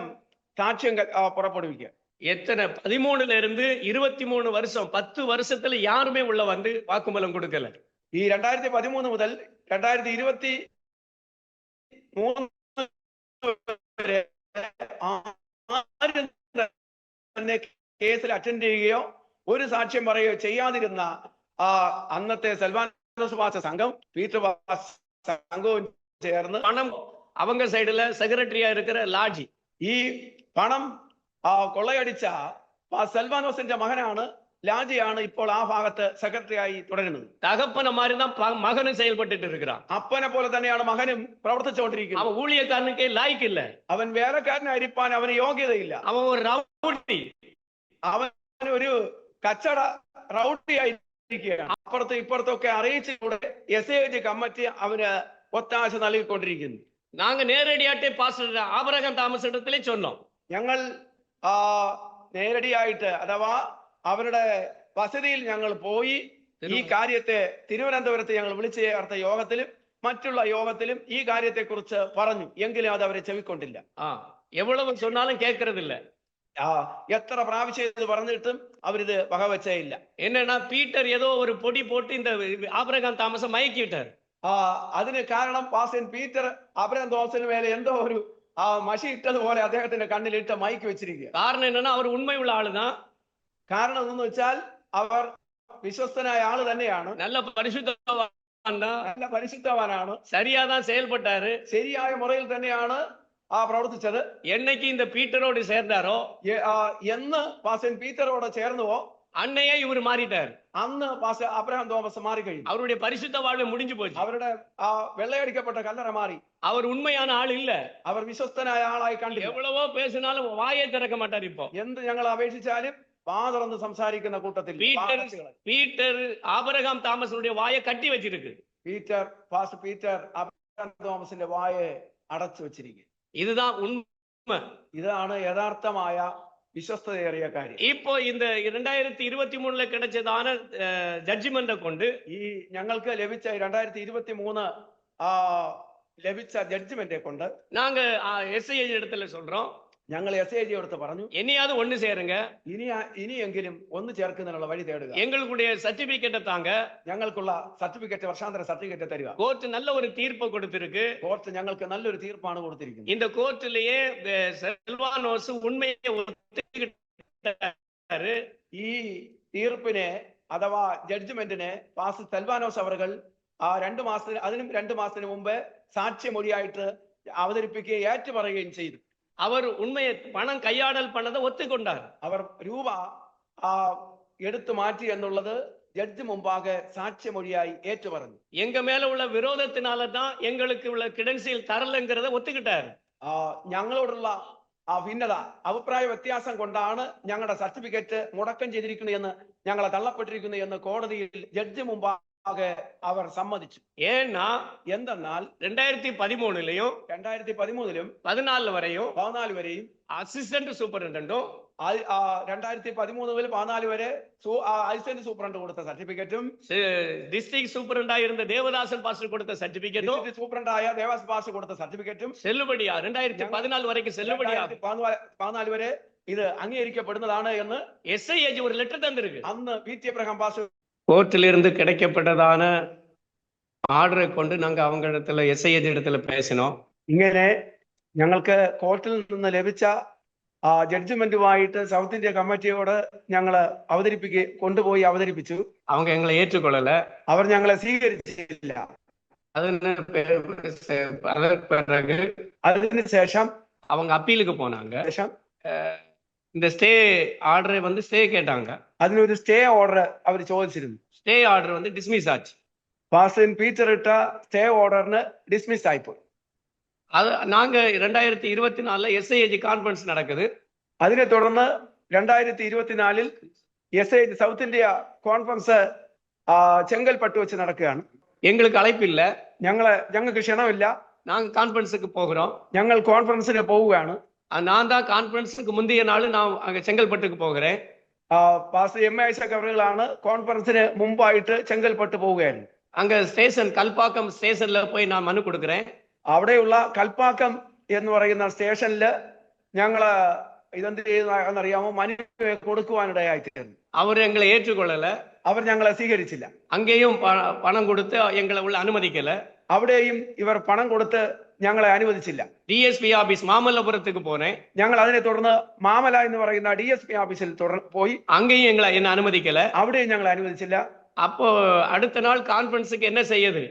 സാക്ഷ്യം പുറപ്പെടുവിക്കുക. எத்தனை 13ல இருந்து 23 வருஷம் 10 வருஷத்துல யாருமே உள்ள வந்து வாக்குமூலம் கொடுக்கல. ഈ 2013 മുതൽ 2023 വരെ ആരും തന്നെ കേസിൽ അറ്റൻഡ് ചെയ്യുകയോ ഒരു സാക്ഷ്യം പറയുകയോ ചെയ്യാതിരുന്ന അന്നത്തെ സെൽവാനോസ് പാസ്റ്റർ സംഘം പീറ്റർ സംഘവും ചേർന്ന് പണം அவங்க സൈഡില് സെക്രട്ടറിയാ இருக்கிற ലാഡ്ജി ഈ പണം കൊള്ളയടിച്ച സെൽവാനോസിന്റെ മകനാണ്, ലാജിയാണ് ഇപ്പോൾ ആ ഭാഗത്ത് സെക്രട്ടറിയായി തുടരുന്നത്. தகப்பன மாதிரி தான் மகனும் செயல்பட்டு இருக்கிறான். അപ്പനെ പോലെ തന്നെയാണ് മകനും പ്രവർത്തിച്ചുകൊണ്ടിരിക്കുന്നത്. അവൻ ഊഴിയക്കാരനുക്കേ ലായിക്കില്ല. അവൻ വേലക്കാരനായിരിക്കാൻ അവന് യോഗ്യതയില്ല. അവൻ ഒരു റൗഡി, അവൻ ഒരു കച്ചട റൗഡി ആയിരിക്കുകയാണ്. അപ്പുറത്തും ഇപ്പുറത്തൊക്കെ അറിയിച്ചുകൂടെ SAG കമ്മിറ്റി അവന് ഒത്താശ നൽകിക്കൊണ്ടിരിക്കുന്നു. நாங்க நேரடியாட்டே பாஸ்டர் ஆபிரகாம் தாமஸ் இடத்திலே சொன்னோம். ഞങ്ങൾ നേരടിയായിട്ട് അഥവാ അവരുടെ വസതിയിൽ ഞങ്ങൾ പോയി ഈ കാര്യത്തെ തിരുവനന്തപുരത്ത് ഞങ്ങൾ വിളിച്ചു ചേർത്ത യോഗത്തിലും മറ്റുള്ള യോഗത്തിലും ഈ കാര്യത്തെ കുറിച്ച് പറഞ്ഞു. എങ്കിലും അത് അവരെ ചെവിക്കൊണ്ടില്ല. എவ்வளவு சொன்னாலும் கேட்கறதில்ல. എത്ര പ്രാവശ്യം ഇത് പറഞ്ഞിട്ടും അവരിത് വകവെച്ചേ ഇല്ല. என்னன்னா പീറ്റർ ஏதோ ஒரு பொடி போட்டு இந்த ஆபிரகாம் தாமஸை மயக்கி விட்டார். അതിന് കാരണം പാസ്റ്റർ പീറ്റർ അബ്രഹാം തോമസിന് മേലെ എന്തോ ഒരു മഷി ഇട്ടതുപോലെ അദ്ദേഹത്തിന്റെ കണ്ണിലിട്ട് മയക്കി വെച്ചിരിക്കുക. കാരണം என்னன்னா அவர் ഉണ്മ ഉള്ള ആളുதான். കാരണം എന്തെന്ന് വെച്ചാൽ അവർ വിശ്വസ്തനായ ആള് തന്നെയാണ്, നല്ല പരിശുദ്ധവാനാണ്, சரியாதான் செயல்பட்டாரு, ശരിയായ മുറയിൽ തന്നെയാണ് പ്രവർത്തിച്ചത്. என்னைக்கு இந்த பீட்டரோடு சேர்ந்தாரோ എന്ന് പാസ്റ്റർ പീറ്ററോട് ചേർന്നുവോ അന്നയെ ഇവർ മാറിட்டார். അന്ന് പാസ്റ്റർ അബ്രഹാം തോമസ് മാറിക്കഴിഞ്ഞു. അവരുടെ പരിശുദ്ധ வாழ்வு முடிஞ்சு போச்சு. അവരുടെ വെള്ളയടിക്കപ്പെട്ട കല്ലറ മാറി. அவர் உண்மையான ஆள் இல்ல. അവർ വിശ്വസ്തനായ ആളായി കണ്ടില്ല. എவ்வளവോ பேசினாலும் വായേ திறக்க மாட்டார். ഇപ്പോ എന്ത് ഞങ്ങൾ അപേക്ഷിച്ചാലും വാതുറന്ന് സംസാരിക്കുന്ന കൂട്ടത്തിൽ പീറ്റർ ആബ്രഹാം താമസിന്റെ വായെ കട്ടി വെച്ചിരിക്ക്. പാസ്റ്റർ പീറ്റർ അബ്രഹാം തോമസിന്റെ വായെ അടച്ചു വെച്ചിരിക്കുക. இதுதான் உண்மை. ഇതാണ് യഥാർത്ഥമായ വിശ്വസ്തതയേറിയ കാര്യം. ഇപ്പോ இந்த 2023 கிடைச்சதான ജഡ്ജ്മെന്റ് കൊണ്ട് ഈ ഞങ്ങൾക്ക് ലഭിച്ച 2023 ലഭിച്ച ജഡ്ജ്മെന്റെ കൊണ്ട് நாங்க SIAG இடத்துல சொல்றோம், ഞങ്ങൾ SIAG എടുത്ത് പറഞ്ഞു, ഇനിയാவது ஒண்ணு சேருங்க, ഇനിയെങ്കിലും ഒന്ന് ചേർക്കുന്നതിനുള്ള വഴി തേടുക, எங்களுடைய சர்டிபிகேட்டை தாங்க, ഞങ്ങൾക്കുള്ള സർട്ടിഫിക്കറ്റ്, വർഷാന്തര സർട്ടിഫിക്കറ്റ് തരിക. கோர்ட் நல்ல ஒரு தீர்ப்பு கொடுத்திருக்கு. കോർട്ട് ഞങ്ങൾക്ക് നല്ലൊരു തീർപ്പാണ് കൊടുത്തിരിക്കുന്നത്. இந்த கோர்ட்டிலேயே സെൽവാനോസ് ഉണ്മയെ ഒത്തുകിട്ടാரு. ഈ തീർപ്പിനെ അഥവാ ജഡ്ജ്മെന്റിനെ പാസ്റ്റർ സെൽവാനോസ് അവർ 2 മാസത്തിന് മുമ്പ് സാക്ഷ്യമൊഴിയായിട്ട് അവതരിപ്പിക്കുകയും ഏറ്റുപറയുകയും ചെയ്തു. അവർ ഉണ്മയെ പണം കൈയാടൽ പണത്തെ ഒത്തുകൊണ്ടാർ. അവർ രൂപ എടുത്തു മാറ്റി എന്നുള്ളത് ജഡ്ജി മുമ്പാകെ സാക്ഷ്യമൊഴിയായി ഏറ്റുപറഞ്ഞു. எங்க மேல உள்ள விரோதத்தினால தான் எங்களுக்கு உள்ள கிரெடென்சியல் தரலங்கிறத ஒத்துக்கிட்டாரு. ഞങ്ങളോടുള്ള ഭിന്നത, അഭിപ്രായ വ്യത്യാസം കൊണ്ടാണ് ഞങ്ങളുടെ സർട്ടിഫിക്കറ്റ് മുടക്കം ചെയ്തിരിക്കുന്നു എന്ന്, ഞങ്ങളെ തള്ളപ്പെട്ടിരിക്കുന്നു എന്ന് കോടതിയിൽ ജഡ്ജി മുമ്പാകെ അവർ സമ്മതിച്ചു. ஏன்னா എന്തെന്നാൽ 2013லையும் 2013ലും 14 வரையும் 14 വരെയും அசிஸ்டன்ட் சூப்பரிண்டென்டும் 2013 മുതൽ 14 വരെ അസിസ്റ്റന്റ് സൂപ്രണ്ട് കൊടുത്ത സർട്ടിഫിക്കറ്റും டிஸ்ட்ரிக்ட் சூப்பரண்டா இருந்த தேவதாசன் பாஸ்டர் கொடுத்த சர்டிபிகேட்டும் സൂപ്രണ്ടായ ദേവാസ് പാസ്റ്റർ കൊടുത്ത സർട്ടിഫിക്കറ്റും செல்லுபடியா 2014 വரைக்கும் செல்லுபடியா 14 വരെ ഇത് അംഗീകരിക്കപ്പെടുന്നതാണ് എന്ന് எஸ்ஐஏஜி ஒரு லெட்டர் தந்திருக்கு. അന്ന് പി.ടി. എബ്രഹാം പാസ്റ്റർ கோர்ட்டிலிருந்து கிடைக்கப்பட்டதான ஆர்டரை கொண்டு நாங்க அவங்க இடத்துல எஸ்ஐஏஜி இடத்துல பேசினோம். ഇങ്ങനെ ഞങ്ങൾക്ക് കോർട്ടിൽ നിന്ന് ലഭിച്ച ജഡ്ജ്മെന്റുമായിട്ട് സൗത്ത് ഇന്ത്യ കമ്മിറ്റിയോട് ഞങ്ങള് കൊണ്ടുപോയി അവതരിപ്പിച്ചു. அவங்க எங்களை ஏற்றுக்கொள்ளல, അവർ ഞങ്ങളെ സ്വീകരിച്ചില്ല. അതിനുശേഷം அவங்க அப்பீலுக்கு போனாங்க. இந்த ஸ்டே ஆர்டரை வந்து ஸ்டே கேட்டாங்க. അതിനൊരു സ്റ്റേ ഓർഡർ അവർ ചോദിച്ചിരുന്നു. ஸ்டே ஆர்டர் வந்து டிஸ்மிஸ் ஆச்சு. പാസ്റ്റർ പീറ്റർ ഇട്ട സ്റ്റേ ഓർഡറിന് ഡിസ്മിസ് ആയിപ്പോയി. அது நாங்க 2024 எஸ்ஐஏஜி கான்ஃபரன்ஸ் நடக்குது. അതിനെ തുടർന്ന് 2024 എസ്ഐജി സൗത്ത് ഇന്ത്യ കോൺഫറൻസ് ചെങ്കൽപ്പട്ട് വെച്ച് നടക്കുകയാണ്. எங்களுக்கு அழைப்பு இல்ல, ഞങ്ങൾക്ക് ക്ഷണമില്ല. நாங்க கான்ஃபரன்ஸுக்கு போகிறோம். ഞങ്ങൾ കോൺഫറൻസിന് പോവുകയാണ്. நான் தான் கான்ஃபரன்ஸுக்கு முந்தைய நாள் நான் அங்க செங்கல்பட்டுக்கு போகிறேன். പാസ്റ്റർ എം ഐസക് അവറുകളാണ് കോൺഫറൻസിന് മുമ്പായിട്ട് ചെങ്കൽപ്പട്ട് പോവുകയായിരുന്നു. அங்க ஸ்டேஷன் கல்பாக்கம் ஸ்டேஷன்ல போய் நான் மனு கொடுக்கிறேன். അവിടെയുള്ള കൽപ്പാക്കം എന്ന് പറയുന്ന സ്റ്റേഷനില് ഞങ്ങള് ഇതെന്ത് ചെയ്യുന്നറിയാമോ, മനു കൊടുക്കുവാനിടയായിത്തീർന്നു. அவர் எங்களை ஏற்றுக்கொள்ளல, അവർ ഞങ്ങളെ സ്വീകരിച്ചില്ല. அங்கேயும் பணம் கொடுத்து எங்களை உள்ள அனுமதிக்கல. അവിടെയും ഇവർ പണം കൊടുത്ത് ഞങ്ങളെ അനുവദിച്ചില്ല. டிஎஸ்பி ஆபீஸ் மாமல்லபுரத்துக்கு போனேன். ഞങ്ങൾ അതിനെ തുടർന്ന് മാമല എന്ന് പറയുന്ന DSP ഓഫീസിൽ പോയി. அங்கேயும் எங்களை என்ன அனுமதிக்கல. അവിടെയും ഞങ്ങളെ അനുവദിച്ചില്ല. அப்போ அடுத்த நாள் கான்ஃபரன்ஸுக்கு என்ன செய்யுது,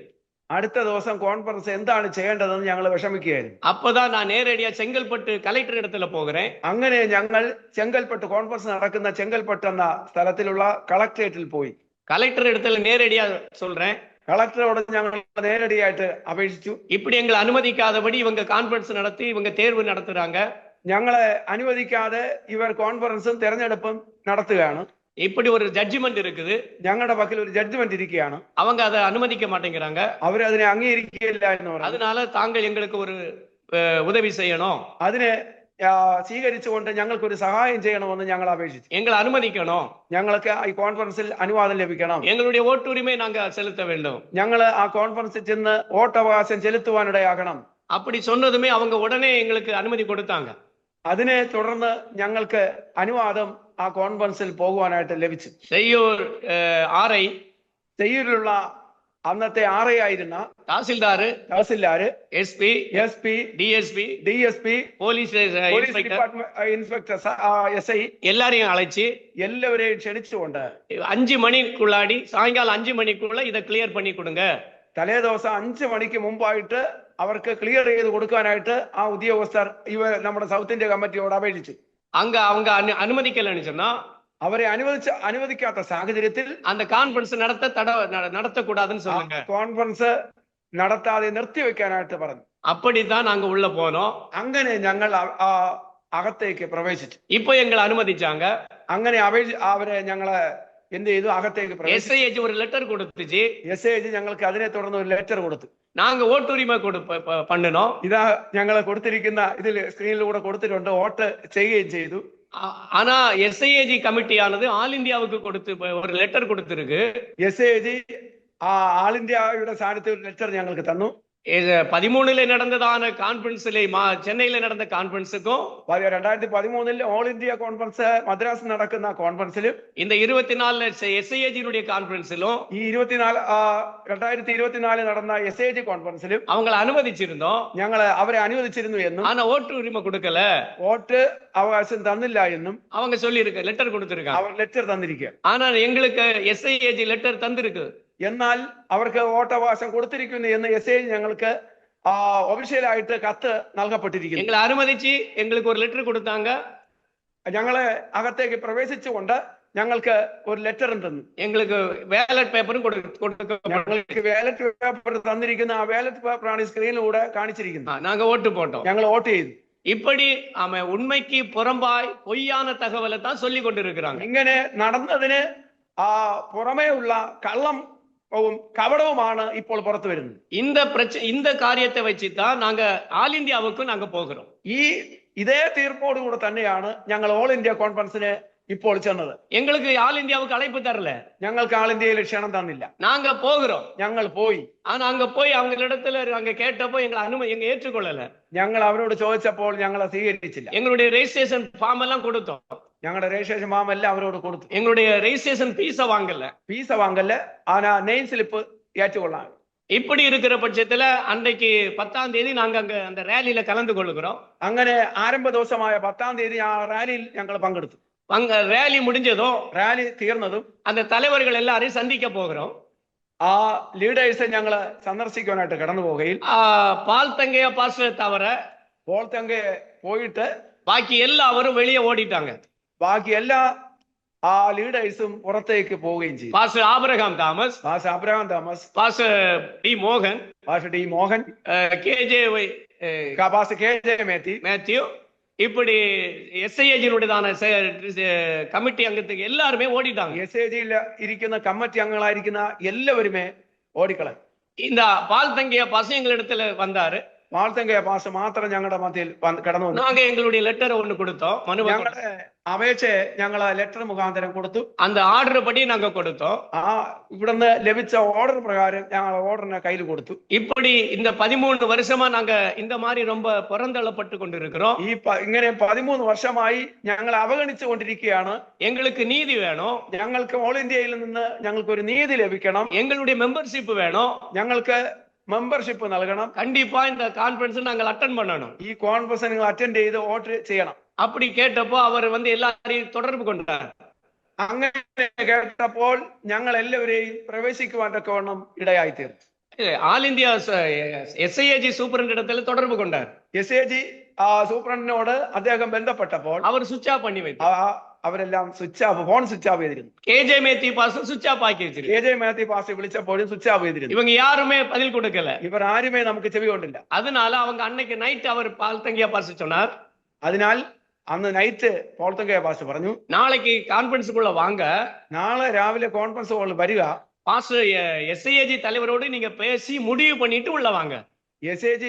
അടുത്ത ദിവസം കോൺഫറൻസ് എന്താണ് ചെയ്യേണ്ടതെന്ന് ഞങ്ങൾ വിഷമിക്കുകയായിരുന്നു. அப்பதான் நான் நேரடியா செங்கல்பட்டு கலெக்டர் இடத்துல போகிறேன். അങ്ങനെ ഞങ്ങൾ ചെങ്കൽപ്പട്ട് കോൺഫറൻസ് നടക്കുന്ന ചെങ്കൽപ്പട്ട് എന്ന സ്ഥലത്തിലുള്ള കളക്ടറേറ്റിൽ പോയി. கலெக்டர் இடத்துல நேரடியா சொல்றேன், കളക്ടറോട് ഞങ്ങൾ നേരടിയായിട്ട് അപേക്ഷിച്ചു. இப்படி எங்களை அனுமதிக்காதபடி இவங்க கான்ஃபரன்ஸ் நடத்தி இவங்க தேர்வு நடத்துறாங்க. ഞങ്ങളെ അനുവദിക്കാതെ ഇവർ കോൺഫറൻസും തെരഞ്ഞെടുപ്പും നടത്തുകയാണ്. இப்படி ஒரு ஜட்ஜ்மெண்ட் இருக்குது. ഞങ്ങളുടെ പക്കൽ ഒരു ജഡ്ജ്മെന്റ് ഇരിക്കുകയാണ്. அவங்க அதை அனுமதிக்க மாட்டேங்கிறாங்க. അവർ അതിനെ അംഗീകരിക്കുകയില്ല എന്ന് പറഞ്ഞു. அதனால தாங்கள் எங்களுக்கு ஒரு உதவி செய்யணும், അതിനെ സ്വീകരിച്ചുകൊണ്ട് ഞങ്ങൾക്കൊരു സഹായം ചെയ്യണമെന്ന് ഞങ്ങൾ അപേക്ഷിച്ചു. எங்களை அனுமதிக்கணும், ഞങ്ങൾക്ക് ഈ കോൺഫറൻസിൽ അനുവാദം ലഭിക്കണം, எங்களுடைய ஓட்டுரிமை நாங்க செலுத்த வேண்டும், ഞങ്ങൾ ആ കോൺഫറൻസിൽ ചെന്ന് വോട്ടവകാശം ചെലുത്തുവാനിടയാകണം. அப்படி சொன்னதுமே அவங்க உடனே எங்களுக்கு அனுமதி கொடுத்தாங்க. അതിനെ തുടർന്ന് ഞങ്ങൾക്ക് അനുവാദം ആ കോൺഫറൻസിൽ പോകുവാനായിട്ട് ലഭിച്ചു. செய்யூர் ஆர்ஐ, ചെയ്യൂരിലുള്ള അന്നത്തെ RI ആയിരുന്ന tahsildar, SP, DSP, police department inspector, SI எல்லாரையும் அழைச்சு എല്ലാവരെയും ക്ഷണിച്ചുകൊണ്ട് 5 மணிக்குள்ளாடி சாயங்காலம் 5 மணிக்குள்ள இதை கிளியர் பண்ணி கொடுங்க. തലേ ദിവസം 5 മണിക്ക് മുമ്പായിട്ട് അവർക്ക് ക്ലിയർ ചെയ്ത് കൊടുക്കാനായിട്ട് ആ ഉദ്യോഗസ്ഥർ നമ്മുടെ സൗത്ത് ഇന്ത്യ കമ്മിറ്റിയോട് അപേക്ഷിച്ചു. அங்க அவங்க அனுமதிக்கலன்னு சொன்னா, അവരെ അനുവദിക്കാത്ത സാഹചര്യത്തിൽ அந்த கான்ஃபரன்ஸ் நடத்தக்கூடாதுன்னு சொல்லுங்க, കോൺഫറൻസ് നടത്താതെ നിർത്തിവെക്കാനായിട്ട് പറഞ്ഞു. அப்படித்தான் நாங்க உள்ள போனோம். അങ്ങനെ ഞങ്ങൾ അകത്തേക്ക് പ്രവേശിച്ചു. இப்போ எங்களை அனுமதிச்சாங்க. അങ്ങനെ അവരെ ഞങ്ങളെ എന്ത് ചെയ്തു, അകത്തേക്ക് எஸ்ஐஏஜி ஒரு லெட்டர் கொடுத்துச்சு. എസ്ഐജി ഞങ്ങൾക്ക് അതിനെ തുടർന്ന് ഒരു ലെറ്റർ കൊടുത്തു. நாங்க ஓட்டுரிமை பண்ணணும். ഇതാ ഞങ്ങൾ കൊടുത്തിരിക്കുന്ന ഇതിൽ സ്ക്രീനിലൂടെ കൊടുത്തിട്ടുണ്ട്. വോട്ട് ചെയ്യുകയും ചെയ്തു. ஆனா எஸ்ஐஏஜி கமிட்டியானது ஆல் இந்தியாவுக்கு கொடுத்து ஒரு லெட்டர் கொடுத்திருக்கு. എസ്ഐജി ആൾ ഇന്ത്യയുടെ സ്ഥാനത്ത് ഒരു ലെറ്റർ ഞങ്ങൾക്ക് തന്നു. 13 நடந்ததான கான்ஃபரன்ஸ்ல சென்னையில நடந்த கான்ஃபரன்ஸுக்கும் 2013 ഓൾ ഇന്ത്യ കോൺഫറൻസ് മദ്രാസ് നടക്കുന്ന കോൺഫറൻസിലും இந்த 24 எஸ்ஐஏஜினுடைய கான்ஃபரன்ஸிலும் ഈ 2024 നടന്ന എസ്ഐജി കോൺഫറൻസിലും அவங்களை அனுமதிச்சிருந்தோம். ഞങ്ങൾ അവരെ അനുവദിച്ചിരുന്നു എന്നും ஆனா ஓட்டு உரிமை கொடுக்கல, വോട്ട് അവകാശം തന്നില്ല എന്നും அவங்க சொல்லியிருக்க ലெட்டർ கொடுத்திருக்காங்க. അവർ ലെറ്റർ തന്നിരിക്കുക. ஆனா எங்களுக்கு எஸ்ஐஏஜி லெட்டர் தந்திருக்கு. എന്നാൽ അവർക്ക് വോട്ടവകാശം കൊടുത്തിരിക്കുന്നു എന്ന് എസ്ഐജി ഞങ്ങൾക്ക് ഒഫീഷ്യലായിട്ട് കത്ത് നൽകപ്പെട്ടിരിക്കുന്നു. எங்களை அனுமதிச்சு எங்களுக்கு ஒரு லெட்டர் கொடுத்தாங்க. ഞങ്ങളെ അകത്തേക്ക് പ്രവേശിച്ചുകൊണ്ട് ഞങ്ങൾക്ക് ഒരു ലെറ്ററും തന്നു. எங்களுக்கு வேலட் பேப்பரும் ഞങ്ങൾക്ക് ബാലറ്റ് പേപ്പർ തന്നിരിക്കുന്ന ആ ബാലറ്റ് പേപ്പറാണ് ഈ സ്ക്രീനിലൂടെ കാണിച്ചിരിക്കുന്നത്. நாங்க ஓட்டு போட்டோம். ഞങ്ങൾ വോട്ട് ചെയ്തു. இப்படி அவன் உண்மைக்கு புறம்பாய் பொய்யான தகவலை தான் சொல்லி கொண்டிருக்கிறாங்க. ഇങ്ങനെ നടന്നതിന് ആ പുറമേ ഉള്ള കള്ളം കപടവുമാണ് ഇപ്പോൾ പുറത്തു വരുന്നത്. இந்த காரியத்தை வச்சுதான் நாங்க ஆல் இந்தியாவுக்கும் நாங்க போகிறோம். ഇതേ തീർപ്പോടുകൂടെ തന്നെയാണ് ഞങ്ങൾ ഓൾ ഇന്ത്യ കോൺഫറൻസിന് ഇപ്പോൾ ചെന്നത്. எங்களுக்கு ஆல் இந்தியாவுக்கு அழைப்பு தரல. ഞങ്ങൾക്ക് ആൾ ഇന്ത്യയിൽ ക്ഷണം തന്നില്ല. நாங்க போகிறோம். ഞങ്ങൾ പോയി. ஆனா அங்க போய் அவங்க இடத்துல அங்க கேட்டப்போ எங்க ஏற்றுக்கொள்ளல. ഞങ്ങൾ അവരോട് ചോദിച്ചപ്പോൾ ഞങ്ങളെ സ്വീകരിച്ചില്ല. எங்களுடைய ரெஜிஸ்ட்ரேஷன் ஃபார்ம் எல்லாம் கொடுத்தோம். ഞങ്ങളുടെ രജിസ്ട്രേഷൻ ഫോം എല്ലാം അവരോട് കൊടുത്തു. எங்களுடைய ரெஜிஸ்ட்ரேஷன் ஃபீஸ வாங்கல. ഫീസ വാങ്ങല്ല. ആനാ നെയിം സ്ലിപ്പ് ഏറ്റുകൊള്ളാം. இப்படி இருக்கிற பட்சத்துல அன்றைக்கு 10ஆம் தேதி நாங்க அங்க அந்த ரேலியில கலந்து கொள்கிறோம். അങ്ങനെ ആരംഭ ദിവസമായ 10ആം തീയതി ആ റാലിയിൽ ഞങ്ങൾ പങ്കെടുത്തു. அங்க ரேலி முடிஞ்சதும் റാലി തീർന്നതും அந்த தலைவர்கள் எல்லாரையும் சந்திக்க போகிறோம். ആ ലീഡേഴ്സ് ഞങ്ങള് സന്ദർശിക്കാനായിട്ട് കടന്നു പോകുകയിൽ பால் தங்கைய பாஸ்டர் தவிர പോൾ തങ്കെ പോയിട്ട് பாக்கி எல்லாரும் வெளியே ஓடிட்டாங்க. ബാക്കി എല്ലാ ആ ലീഡേഴ്സും പുറത്തേക്ക് പോവുകയും ചെയ്തു. Pastor Abraham Thomas, pastor Abraham Thomas, pastor T மோகன், pastor T Mohan, KJ pastor K J Mathew, இப்படி எஸ்ஐஏஜினுடையதான കമ്മിറ്റി അംഗத்துக்கு എല്ലാരുമേ ഓടിட்டாங்க. SAG-യിൽ ഇരിക്കുന്ന കമ്മിറ്റി അംഗങ്ങളായിരിക്കുന്ന എല്ലാവരുമേ ഓടിക്കളഞ്ഞു. இந்த பால் தங்கைய பாஸ்டர் எங்களிடத்துல வந்தாரு. പാൾ തങ്കെ പാസ്റ്റർ മാത്രം ഞങ്ങളുടെ മധ്യയിൽ കടന്നു വന്നു. நாங்க எங்களுடைய லெட்டர் ஒன்னு கொடுத்தோம். ഞങ്ങളുടെ അപേക്ഷ ഞങ്ങൾ ലെറ്റർ മുഖാന്തരം കൊടുത്തു. அந்த ஆர்டர் படி நாங்க கொடுத்தோம். ഇവിടുന്ന് ലഭിച്ച ഓർഡർ പ്രകാരം ഞങ്ങൾ ഓർഡറിനെ കയ്യിൽ കൊടുത്തു. இப்படி இந்த 13 வருஷமா நாங்க இந்த மாதிரி ரொம்ப புறந்தள்ளப்பட்டு கொண்டிருக்கிறோம். ഇങ്ങനെ 13 വർഷമായി ഞങ്ങൾ അവഗണിച്ചു കൊണ്ടിരിക്കുകയാണ്. எங்களுக்கு நீதி வேணும். ഞങ്ങൾക്ക് ഓൾ ഇന്ത്യയിൽ നിന്ന് ഞങ്ങൾക്ക് ഒരു നീതി ലഭിക്കണം. எங்களுடைய மெம்பர்ஷிப் வேணும். ഞങ്ങൾക്ക് മെമ്പർഷിപ്പ് നൽകണം. கண்டிப்பா இந்த கான்ஃபரன்ஸ் நாங்கள் அட்டெண்ட் பண்ணணும். ഈ കോൺഫറൻസ് നിങ്ങൾ അറ്റൻഡ് ചെയ്ത് വോട്ട് ചെയ്യണം. அப்படி கேட்டப்போ அவர் எல்லாரையும் தொடர்பு கொண்டார். അങ്ങനെ കേട്ടപ്പോൾ ഞങ്ങൾ എല്ലാവരെയും പ്രവേശിക്കുവാൻ തക്കവണ്ണം ഇടയായിത്തീർന്നു. ஆல் இந்தியா எஸ்ஐஏஜி சூப்பரண்ட் இடத்துல தொடர்பு கொண்டார். SAG സൂപ്രണ്ടിനോട് അദ്ദേഹം ബന്ധപ്പെട്ടപ്പോൾ அவர் சுவிட்ச் ஆஃப் பண்ணி வைத்தார். അവരെല്ലാം ഫോൺ സ്വിച്ച് ഓഫ് ചെയ്തിരുന്നു. கேஜே மேத்தி பாஸ்டர் சுவிட்ச் ஆஃப் ஆக்கி வச்சிருக்கு. KJ മാത്യു പാസ്റ്റർ വിളിച്ചപ്പോഴും സ്വിച്ച് ഓഫ് ചെയ്തിരുന്നു. இவங்க யாருமே பதில் கொடுக்கல. ഇവർ ആരുമേ നമുക്ക് ചെവി കൊണ്ടില്ല. அதனால அவங்க அன்னைக்கு நைட் அவர் பால் தங்கியா பாஸ்டர் சொன்னார். അതിനാൽ അന്ന് നൈറ്റ് പോൾ തങ്കയ പാസ്റ്റർ പറഞ്ഞു, நாளைக்கு கான்ஃபரன்ஸ்க்குள்ள வாங்க, നാളെ രാവിലെ കോൺഫറൻസ് ഹോളിൽ വരിക. பாஸ்டர் எஸ்ஐஏஜி தலைவரோடு நீங்க பேசி முடிவு பண்ணிட்டு உள்ள வாங்க. SAG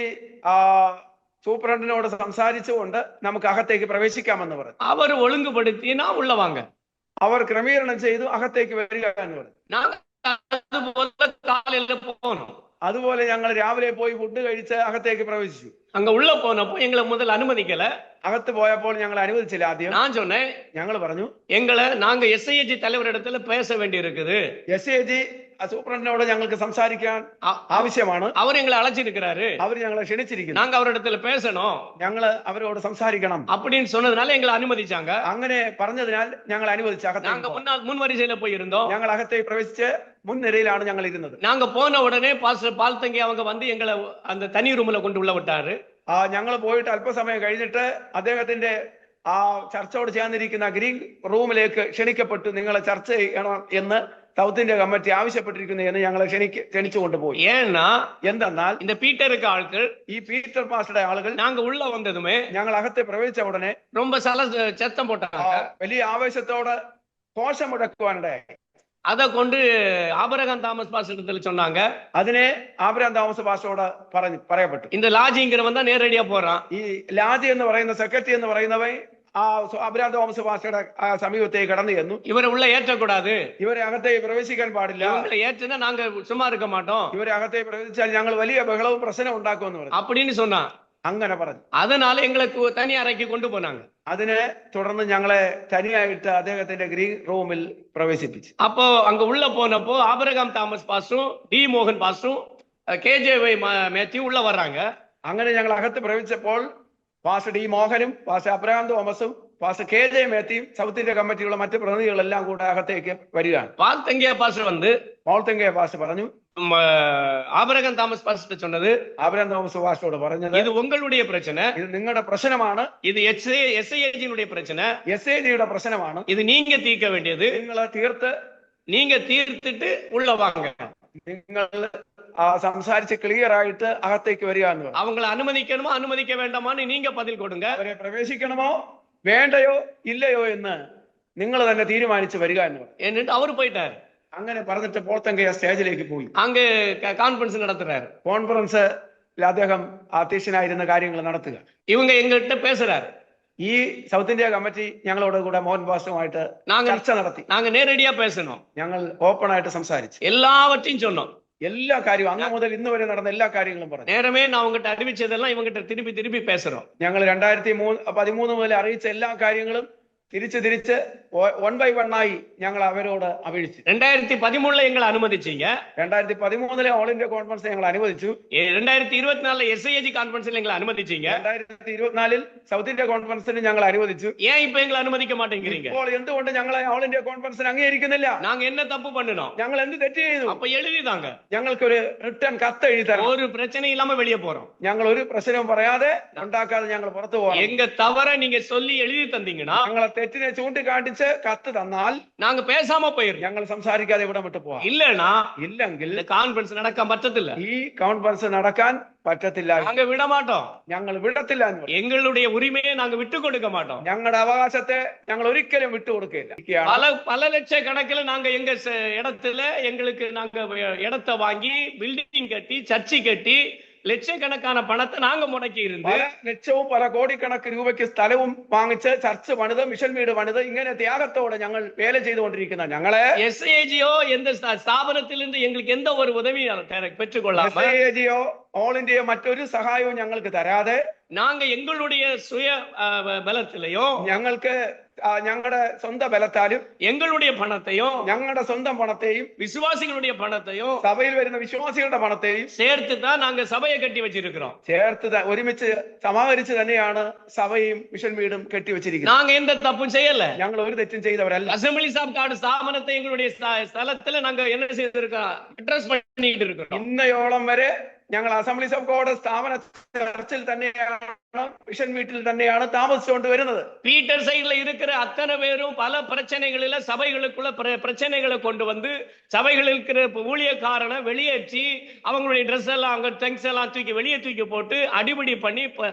സൂപ്രണ്ടിനോട് സംസാരിച്ചുകൊണ്ട് നമുക്ക് അകത്തേക്ക് പ്രവേശിക്കാമെന്ന് പറഞ്ഞു. അവർ ഒഴുങ്കുപെടുത്തിനാ ഉള്ള വാങ്ങ. അവർ ക്രമീകരണം ചെയ്തു അകത്തേക്ക് വരിക എന്ന് പറഞ്ഞു. അതുപോലെ ഞങ്ങൾ രാവിലെ പോയി ഫുഡ് കഴിച്ച് അകത്തേക്ക് പ്രവേശിച്ചു. அங்க உள்ள போனப்போ எங்களை முதல் அனுமதிக்கல. അകത്ത് പോയപ്പോൾ ഞങ്ങൾ അനുവദിച്ചില്ല. ആദ്യം நான் சொன்னேன், ഞങ്ങൾ പറഞ്ഞു நாங்க SIG தலைவர் இடத்துல பேச வேண்டி இருக்குது. SAG സൂപ്രണ്ടിനോട് ഞങ്ങൾക്ക് സംസാരിക്കാൻ ആവശ്യമാണ്. അവർ ഞങ്ങളെ അழைച്ചിരിക്കാரு. അവർ ഞങ്ങളെ ക്ഷണിച്ചിരിക്കുന്നു. நாங்க அவரிடத்துல பேசணும். ഞങ്ങൾ അവരോട് സംസാരിക്കണം அப்படின்னு சொன்னதுனால எங்களை അനുവദിச்சாங்க. അങ്ങനെ പറഞ്ഞതിനാൽ ഞങ്ങൾ അനുവദിച്ചു. நாங்க முன் வரிசையில போய் இருந்தோம். ഞങ്ങൾ അകത്തേക്ക് പ്രവേശിച്ച് മുൻനിരയിലാണ് ഞങ്ങൾ ഇരുന്നത്. நாங்க போன உடனே பாஸ்டர் பால் தங்கி அவங்க வந்து எங்களை அந்த தனி ரூம்ல கொண்டு உள்ள விட்டாரு. ഞങ്ങൾ പോയിട്ട് അല്പസമയം കഴിഞ്ഞിട്ട് അദ്ദേഹത്തിന്റെ ആ ചർച്ചയോട് ചേർന്നിരിക്കുന്ന ഗ്രീൻ റൂമിലേക്ക് ക്ഷണിക്കപ്പെട്ടു. നിങ്ങളെ ചർച്ച ചെയ്യണം എന്ന് സൗത്ത് ഇന്ത്യ കമ്മിറ്റി ആവശ്യപ്പെട്ടിരിക്കുന്നു എന്ന് ഞങ്ങളെ ക്ഷണിച്ചു കൊണ്ടുപോയി. എന്തെന്നാൽ இந்த பீட்டருக்கு ஆட்கள், ഈ പീറ്റർ പാസ്റ്ററുടെ ആളുകൾ நாங்க உள்ள வந்ததுமே ഞങ്ങൾ അകത്തെ പ്രവേശിച്ച ഉടനെ ரொம்ப சத்தம் போட்டாங்க. വലിയ ആവേശത്തോടെ ഘോഷം മുഴക്കുവാനിടയായി. அதை கொண்டு ஆபிரகாம் தாமஸ் பாஸ்டர் இடத்துல சொன்னாங்க. അതിനെ ആബ്രഹാം തോമസ് പാസ്റ്ററോട് പറയപ്പെട്ടു. இந்த லாஜிங்கிறவன் தான் நேரடியா போறான். ഈ ലാജി എന്ന് പറയുന്ന സെക്രട്ടറി എന്ന് പറയുന്നവൻ ആബ്രഹാം തോമസ് പാസ്റ്ററുടെ സമീപത്തേക്ക് കടന്നു ചെന്നു. ഇവരെ ഉള്ള ഏറ്റக்கூடாது, ഇവരെ അകത്തേക്ക് പ്രവേശിക്കാൻ പാടില്ല. இவங்களை ஏற்றினா நாங்க சும்மா இருக்க மாட்டோம். ഇവരെ അകത്തേക്ക് പ്രവേശിച്ചാൽ ഞങ്ങൾ വലിയ ബഹളവും പ്രശ്നം ഉണ്ടാക്കുമെന്ന് പറഞ്ഞു. அப்படின்னு சொன்னான். അങ്ങനെ പറഞ്ഞു. அதனால எங்களுக்கு தனி அறைக்கு கொண்டு போனாங்க. അതിനെ തുടർന്ന് ഞങ്ങളെ തനിയായിട്ട് അദ്ദേഹത്തിന്റെ ഗ്രീൻ റൂമിൽ പ്രവേശിപ്പിച്ചു. அப்போ அங்க உள்ள போனப்போ ஆபிரகாம் தாமஸ் பாஸ்டரும் டி மோகன் பாஸ்டரும் KJ மேத்யூ உள்ள வர்றாங்க. അങ്ങനെ ഞങ്ങൾ അകത്ത് പ്രവേശിച്ചപ്പോൾ പാസ്റ്റർ ടി മോഹനും പാസ്റ്റർ അബ്രഹാം തോമസും പാസ്റ്റർ KJ മേത്തിയും സൗത്ത് ഇന്ത്യ കമ്മിറ്റിയുള്ള മറ്റു പ്രതിനിധികളെല്ലാം കൂടെ അകത്തേക്ക് വരികയാണ്. பால் தங்கியா பாஸ்டர் வந்து പോൾ തങ്കയ പാസ്റ്റർ പറഞ്ഞു, ஆபிரகாம் தாமஸ் பாஸ்டர் சொன்னது, ആബ്രഹാം തോമസ് പാസ്റ്ററോട് പറഞ്ഞത്, இது உங்களுடைய பிரச்சனை, ഇത് നിങ്ങളുടെ പ്രശ്നമാണ്, இது SIAG பிரச்சனை, SAG-യുടെ പ്രശ്നമാണ്, இது நீங்க தீர்க்க வேண்டியது, நீங்க தீர்த்துட்டு உள்ள வாங்க, നിങ്ങൾ സംസാരിച്ച് ക്ലിയർ ആയിട്ട് അകത്തേക്ക് വരിക എന്ന് പറഞ്ഞു. அவங்களை അனுமதிக்கணுമോ അനുമതിக்க വേண்டாമാன்னு நீங்க பதில் கொடுங்க. അവരെ പ്രവേശിക്കണമോ വേണ്ടയോ ഇല്ലയോ എന്ന് നിങ്ങൾ തന്നെ തീരുമാനിച്ച് വരിക എന്ന് പറഞ്ഞു. എന്നിട്ട് அவர் போயிட்டார். അങ്ങനെ പറഞ്ഞിട്ട് പോൾത്തങ്കയ്യ സ്റ്റേജിലേക്ക് പോയി. அங்க கான்ஃபரன்ஸ் நடத்துறாரு. കോൺഫറൻസിൽ അദ്ദേഹം അധ്യക്ഷനായിരുന്ന കാര്യങ്ങൾ നടത്തുക. இவங்க எங்கிட்ட பேசுறாரு. ഈ സൗത്ത് ഇന്ത്യ കമ്മിറ്റി ഞങ്ങളോട് കൂടെ മോഹൻ ബാസുമായിട്ട് ചർച്ച നടത്തി. நாங்க நேரடியா பேசணும். ഞങ്ങൾ ഓപ്പൺ ആയിട്ട് സംസാരിച്ചു. எல்லாவற்றையும் சொன்னோம். എല്ലാ കാര്യവും അന്ന് മുതൽ ഇന്ന് വരെ നടന്ന എല്ലാ കാര്യങ്ങളും പറഞ്ഞു. നേരമേ நான் உங்ககிட்ட அறிவிச்சதெல்லாம் இவங்கிட்ட திருப்பி திருப்பி பேசுறோம். ഞങ്ങൾ 2013 മുതൽ അറിയിച്ച എല്ലാ കാര്യങ്ങളും തിരിച്ച് 1 by 1 ആയി ഞങ്ങൾ അവരോട് അപേക്ഷിച്ചു. 2013 எங்களை അനുവദിച്ചீங்க. 2013 ഓൾ ഇന്ത്യ കോൺഫറൻസ് ഞങ്ങൾ അനുവദിച്ചു. 2024 SIAG கான்ஃபரன்ஸ்ல எங்களை അനുവദിச்சீங்க. 2024 സൗത്ത് ഇന്ത്യ കോൺഫറൻസിന് ഞങ്ങൾ അനുവദിച്ചു. ஏன் இப்ப எங்களை അനുവദിக்க മാட்டேங்கிறீங்க? ഇപ്പോൾ എന്തുകൊണ്ട് ഞങ്ങളെ ഓൾ ഇന്ത്യ കോൺഫറൻസിന് അംഗീകരിക്കുന്നില്ല? நாங்க என்ன தப்பு பண்ணணும்? ഞങ്ങൾ എന്ത് തെറ്റ് ചെയ്തു? அப்ப எழுதிதாங்க. ഞങ്ങൾക്ക് ഒരു റിട്ടേൺ കത്ത് എഴുതി തരണം. ஒரு பிரச்சனை இல்லாம வெளியே போறோம். ഞങ്ങൾ ഒരു പ്രശ്നവും പറയാതെ ഉണ്ടാക്കാതെ ഞങ്ങൾ പുറത്തു പോകണം. எங்க தவற நீங்க சொல்லி எழுதி தந்தீங்கன்னா, ഞങ്ങളെ തെറ്റിനെ ചൂണ്ടിക്കാണിച്ച് കത്ത് തന്നാൽ நாங்க பேசாம போயிரும். ഞങ്ങൾ സംസാരിക്കാതെ ഇവിടെ വിട്ടു പോവാം. இல்லனா ഇല്ലെങ്കിൽ இந்த கான்ஃபரன்ஸ் நடக்க பற்றதில்ல. ഈ കോൺഫറൻസ് നടക്കാൻ പറ്റത്തില്ല. நாங்க விட மாட்டோம். ഞങ്ങൾ വിടത്തില്ല. எங்களுடைய உரிமையை நாங்க விட்டு கொடுக்க மாட்டோம். ഞങ്ങളുടെ അവകാശത്തെ ഞങ്ങൾ ഒരിക്കലും വിട്ടുകൊടുക്കില്ല. பல லட்சக்கணக்கில் நாங்க எங்க இடத்துல எங்களுக்கு நாங்க இடத்தை வாங்கி பில்டிங் கட்டி சர்ச்சை கட்டி ലക്ഷക്കണക്കാன പണത്തെ നാങ്ക മുടക്കി ഇരുന്ന് പല ലക്ഷവും പല കോടിക്കണക്കിന് രൂപയ്ക്ക് സ്ഥലവും വാങ്ങിച്ച് ചർച്ച് പണിത് മിഷൻ വീട് പണിത് ഇങ്ങനെ ത്യാഗത്തോടെ ഞങ്ങൾ വേല ചെയ്തുകൊണ്ടിരിക്കുന്ന ഞങ്ങളെ SIAG-യോ எந்த സ്ഥാപനത്തിൽ നിന്ന് எங்களுக்கு எந்த ஒரு உதவியும் பெற்றுக்கொள்ளாம, SIAG-യോ ഓൾ ഇന്ത്യയോ മറ്റൊരു സഹായവും ഞങ്ങൾക്ക് തരാതെ, நாங்க எங்களுடைய சுய பலத்திலையோ ഞങ്ങൾക്ക് ഞങ്ങളുടെ സ്വന്തം ബലത്താലും எங்களுடைய பணத்தையும் ഞങ്ങളുടെ സ്വന്തം പണത്തെയും விசுவாசிகளுடைய பணத்தையும் സഭയിൽ വരുന്ന വിശ്വാസികളുടെ പണത്തെയും சேர்த்து தான் நாங்க சபையை கட்டி வச்சிருக்கிறோம். ചേർത്ത് ഒരുമിച്ച് സമാഹരിച്ച് തന്നെയാണ് സഭയും മിഷൻ വീടും കെട്ടിവെച്ചിരിക്കുന്നത്. நாங்க எந்த தப்பும் செய்யல. ഞങ്ങൾ ഒരു തെറ്റും ചെയ്തവരല്ല. அசெம்பிளிஸ் ஆஃப் காட் ஸ்தாபனத்தை எங்களுடைய ஸ்தலத்துல நாங்க என்ன செய்திருக்கோம்? அட்ரஸ் பண்ணிட்டு இருக்கோம். ഇന്നയോളം വരെ ഞങ്ങൾ അസംബ്ലീസ് ഓഫ് ഗോഡ് സ്ഥാപന ചർച്ചിൽ തന്നെയാണ്, മിഷൻ വീട്ടിൽ തന്നെയാണ് താമസിച്ചുകൊണ്ട് വരുന്നത്. பீட்டர் சைடுல இருக்கிற அத்தனை பேரும் பல பிரச்சனைகளில சபைகளுக்குள்ள பிரச்சனைகளை கொண்டு வந்து சபைகளில் இருக்கிற ஊழியக்காரனை வெளியேற்றி அவங்களுடைய ட்ரெஸ் எல்லாம் அங்க டங்ஸ் எல்லாம் தூக்கி போட்டு அடிபடி பண்ணி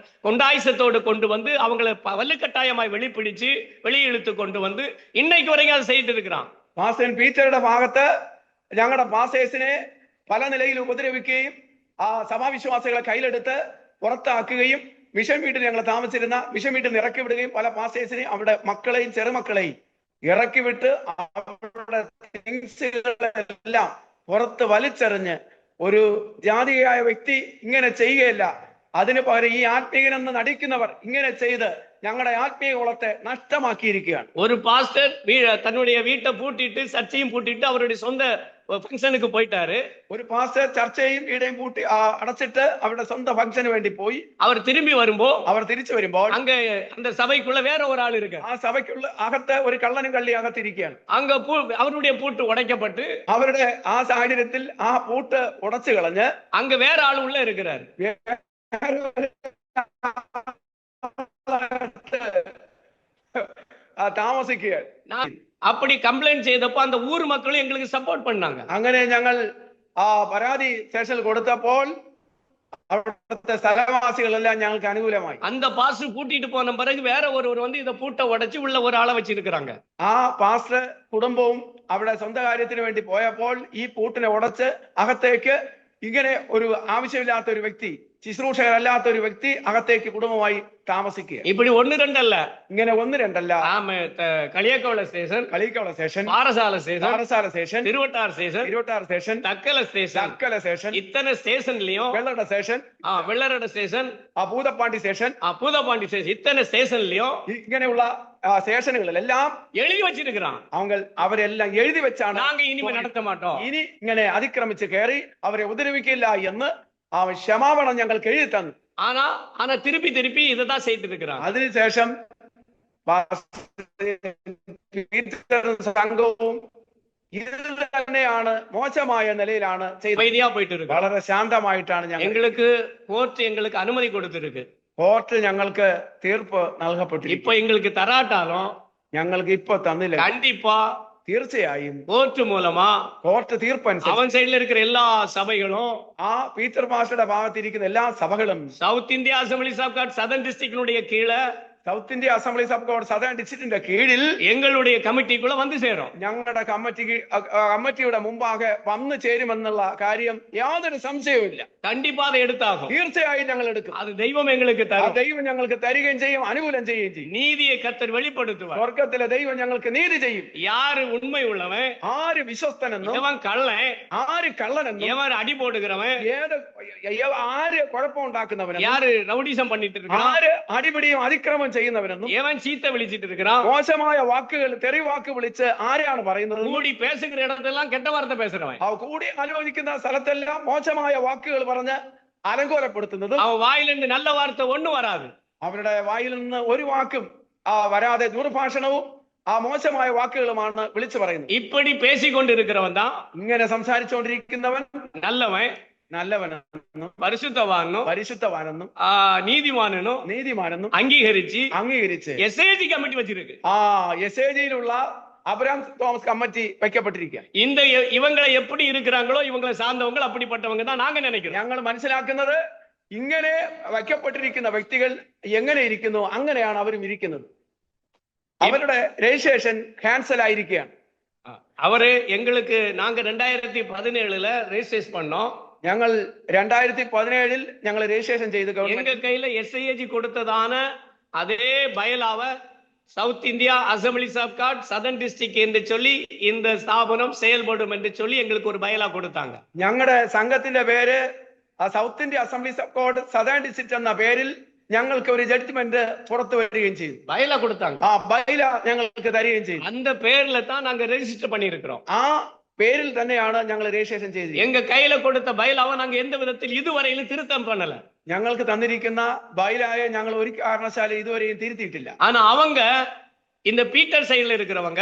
கொண்டாயசத்தோடு கொண்டு வந்து அவங்களை வலுக்கட்டாயமாய் வெளிப்பிடிச்சு வெளியே இழுத்து கொண்டு வந்து இன்னைக்கு வரைக்கும் அதை செய்துட்டு இருக்கிறான். പാസ്റ്റർ പീറ്ററുടെ ഭാഗത്ത് ഞങ്ങളുടെ പാസ്റ്റേഴ്സിനെ പല നിലയിൽ ഉപദ്രവിക്കുകയും ആ സഭാവിശ്വാസികളെ കയ്യിലെടുത്ത് പുറത്താക്കുകയും മിഷൻ വീട്ടിൽ ഞങ്ങൾ താമസിച്ചിരുന്ന മിഷൻ വീട്ടിൽ നിന്ന് ഇറക്കി വിടുകയും പല പാസ്റ്റേഴ്സിനെയും അവരുടെ മക്കളെയും ചെറുമക്കളെയും ഇറക്കി വിട്ട് അവരുടെ തിങ്സുകളെല്ലാം പുറത്ത് വലിച്ചെറിഞ്ഞ് ഒരു ജാതിയായ വ്യക്തി ഇങ്ങനെ ചെയ്യുകയില്ല, അതിനു പകരം ഈ ആത്മീയനെന്ന് നടിക്കുന്നവർ ഇങ്ങനെ ചെയ്ത് ഞങ്ങളുടെ ആത്മീയ കുളത്തെ നഷ്ടമാക്കിയിരിക്കുകയാണ്. ഒരു പാസ്റ്റർ തன்னுடைய வீட்டை பூட்டிட்டு சர்ச்சையும் பூட்டிட்டு அவருடைய சொந்த ஃபங்க்ஷனுக்கு போயிட்டாரு. ഒരു പാസ്റ്റർ ചർച്ചയും വീടും പൂട്ടി അടച്ചിട്ട് അവരുടെ സ്വന്തം ഫംഗ്ഷന് വേണ്ടി പോയി. அவர் തിരിച്ചു വരുമ്പോൾ அங்க அந்த சபைக்குள்ள வேற ஒரு ஆள் இருக்கு. ആ സഭയ്ക്കുള്ള അകത്ത് ഒരു കള്ളനും കള്ളി അകത്തിരിക്കുകയാണ്. அங்க அவருடைய பூட்டு உடைக்கப்பட்டு അവരുടെ ആ സാഹചര്യത്തിൽ ആ പൂട്ട് ഉടച്ചു കളഞ്ഞ് அங்க வேற ஆள் உள்ள இருக்கிறார். താമസിക്കുകയാണ്. அப்படி கம்ப்ளைண்ட் செய்தப்போ அந்த ஊர் மக்களும் எங்களுக்கு சப்போர்ட் பண்ணாங்க. അങ്ങനെ ഞങ്ങൾ ആ പരാതി സ്റ്റേഷനിൽ കൊടുത്തപ്പോൾ അവിടുത്തെ സ്ഥലവാസികളെല്ലാം ഞങ്ങൾക്ക് അനുകൂലമായി. அந்த பாஸ்டர் பூட்டிட்டு போன பிறகு வேற ஒருவர் வந்து இத பூட்டை உடைச்சு உள்ள ஒரு ஆளை வச்சிருக்காங்க. ആ പാസ്റ്റർ കുടുംബവും അവിടെ സ്വന്തം കാര്യത്തിന് വേണ്ടി പോയപ്പോൾ ഈ പൂട്ടിനെ ഉടച്ച് അകത്തേക്ക് ഇങ്ങനെ ഒരു ആവശ്യമില്ലാത്ത ഒരു വ്യക്തി, ശുശ്രൂഷകരല്ലാത്ത ഒരു വ്യക്തി അകത്തേക്ക് കുടുംബമായി താമസിക്കുക. இப்படி 1-2 அல்ல, ഇങ്ങനെ 1-2 ஆமா. Kaliyakkavilai station, Parassala station, Thiruvattar station, Thuckalay station, இத்தனை ஸ்டேஷன்லயும் வெள்ளரட ஸ்டேஷன், பூதப்பாண்டி ஸ்டேஷன், இத்தனை ஸ்டேஷன்லயும் ഇങ്ങനെയുള്ള സ്റ്റേഷനുകളിലെല്ലാം எழுதி வச்சிருக்கிறான். അവരെല്ലാം എഴുതി വെച്ചാണ് நாங்க இனிமே நடத்த மாட்டோம், ഇനി ഇങ്ങനെ അതിക്രമിച്ച് കയറി അവരെ ഉപദ്രവിക്കില്ല എന്ന് അവൻ ക്ഷമാപണം ഞങ്ങൾക്ക് എഴുതി തന്നു. ஆனா திருப்பி இதைதான் செய்துட்டு இருக்கிறான். അതിനുശേഷം സംഘവും ഇത് തന്നെയാണ് മോശമായ നിലയിലാണ് ചെയ്തത്. அமைதியா போயிட்டு இருக்கு. വളരെ ശാന്തമായിട്ടാണ് ഞങ്ങൾ எங்களுக்கு கோர்ட் எங்களுக்கு அனுமதி கொடுத்திருக்கு. കോർട്ട് ഞങ്ങൾക്ക് തീർപ്പ് നൽകപ്പെട്ടിരിക്കും. இப்ப எங்களுக்கு தராட்டாலும் ഞങ്ങൾക്ക് ഇപ്പൊ തന്നില്ല. கண்டிப்பா തീർച്ചയായും கோர்ட் மூலமா കോർട്ട് തീർപ്പനുസരിച്ച് அவன் சைடுல இருக்கிற எல்லா சபைகளும் ആ പീറ്റർ മാസ്റ്ററുടെ ഭാഗത്തിരിക്കുന്ന എല്ലാ സഭകളും south India assemblies of God southern டிஸ்ட்ரிக்டினுடைய கீழே south India assemblies of God southern ഡിസ്ട്രിക്റ്റിന്റെ കീഴിൽ எங்களுடைய കമ്മിറ്റിക്കുള്ള வந்து சேரும். ഞങ്ങളുടെ കമ്മിറ്റിയുടെ മുമ്പാകെ വന്നു ചേരുമെന്നുള്ള കാര്യം യാതൊരു സംശയവുമില്ല. கண்டிப்பா அதை எடுத்தாகும். തീർച്ചയായും ഞങ്ങൾ എടുക്കും. அது தெய்வம் எங்களுக்கு ആ தரும். ദൈവം ഞങ്ങൾക്ക് തരികയും ചെയ്യും, അനുകൂലം ചെയ്യുകയും ചെയ്യും. நீதியை கர்த்தர் வெளிப்படுத்துவார். സ്വർഗത്തിലെ ദൈവം ഞങ്ങൾക്ക് നീതി ചെയ്യും. யாரு உண்மை உள்ளவன், ആര് വിശ്വസ്തനെന്നും எவன் கள்ளன், ആര് കള്ളനെന്നും எவன் அடி போடுகிறவன், ആര് കുഴപ്പമുണ്ടാക്കുന്നവനെന്നും யாரு ரவுடிசம் பண்ணிட்டு இருக்கான், ആര് അടിപിടിയും അതിക്രമം ചെയ്യുന്നവനെന്നും எவன் சீத்த விழிச்சிட்டு இருக்கிறான், മോശമായ വാക്കുകൾ തെറിവാക്ക് വിളിച്ച് ആരെയാണ് പറയുന്നത്, கூடி பேசுகிற இடத்தெல்லாம் கெட்ட வார்த்தை பேசுறவன், കൂടി ആലോചിക്കുന്ന സ്ഥലത്തെല്ലാം മോശമായ വാക്കുകൾ പറഞ്ഞ് അലങ്കോലപ്പെടുത്തുന്നതും அவன் வாயிலிருந்து நல்ல வார்த்தை ஒண்ணு வராது. അവരുടെ വായിൽ നിന്ന് ഒരു വാക്കും വരാതെ ദുർഭാഷണവും ആ മോശമായ വാക്കുകളുമാണ് വിളിച്ചു പറയുന്നത്. இப்படி பேசிக்கொண்டு இருக்கிறவன் தான் ഇങ്ങനെ സംസാരിച്ചുകൊണ്ടിരിക്കുന്നവൻ நல்லவன், നല്ലവനെന്നും പരിശുദ്ധവാനെന്നും നീതിമാനെന്നും അംഗീകരിച്ച് എസ്ஏജി കമ്മിറ്റി വെച്ചിருக்கு. എസ്ஏജിയിലുള്ള അബ്രഹാം തോമസ് കമ്മിറ്റി വെക്കപ്പെട്ടിരിക്കുക. இந்த இவங்களை எப்படி இருக்கிறாங்களோ இவங்களை சார்ந்தவங்க அப்படிப்பட்டவங்க தான் நாங்க நினைக்கிறோம். ഞങ്ങൾ മനസ്സിലാക്കുന്നത് ഇങ്ങനെ വയ്ക്കപ്പെട്ടിരിക്കുന്ന വ്യക്തികൾ എങ്ങനെ ഇരിക്കുന്നു അങ്ങനെയാണ് അവരും ഇരിക്കുന്നത്. അവരുടെ രജിസ്ട്രേഷൻ ക്യാൻസൽ ആയിരിക്കുകയാണ്. അവര് എங்களுக்கு நாங்க 2017 രജിസ്ട്രേഷൻ பண்ணோம். ഞങ്ങൾ 2017 ഞങ്ങൾ രജിസ്ട്രേഷൻ ചെയ്തു. எங்க கையில எஸ்ஐஏஜி கொடுத்ததான அதே பயலாவை south India assemblies of God southern district என்று சொல்லி இந்த ஸ்தாபனம் செயல்படும் என்று சொல்லி எங்களுக்கு ஒரு பயலா കൊടുத்தாங்க. ഞങ്ങളുടെ സംഘത്തിന്റെ പേര് south India assemblies of God southern district എന്ന പേരിൽ ഞങ്ങൾക്ക് ഒരു ജഡ്ജ്മെന്റ് പുറത്തു വരികയും ചെയ്തു. பயலா கொடுத்தாங்க. ബൈല ഞങ്ങൾക്ക് തരികയും ചെയ്തു. அந்த பேர்ல தான் நாங்க ரெஜிஸ்டர் பண்ணியிருக்கிறோம். ആ പേരിൽ തന്നെയാണ് ഞങ്ങൾ രജിസ്ട്രേഷൻ ചെയ്തത്. எங்க கையில கொடுத்த பயலாவை நாங்க எந்த விதத்தில் இதுவரையிலும் திருத்தம் பண்ணல. ഞങ്ങൾക്ക് തന്നിരിക്കുന്ന ബൈലായ ഞങ്ങൾ ഒരു കാരണവശാലും ഇതുവരെയും തിരുത്തിയിട്ടില്ല. ஆனா அவங்க இந்த பீட்டர் சைடுல இருக்கிறவங்க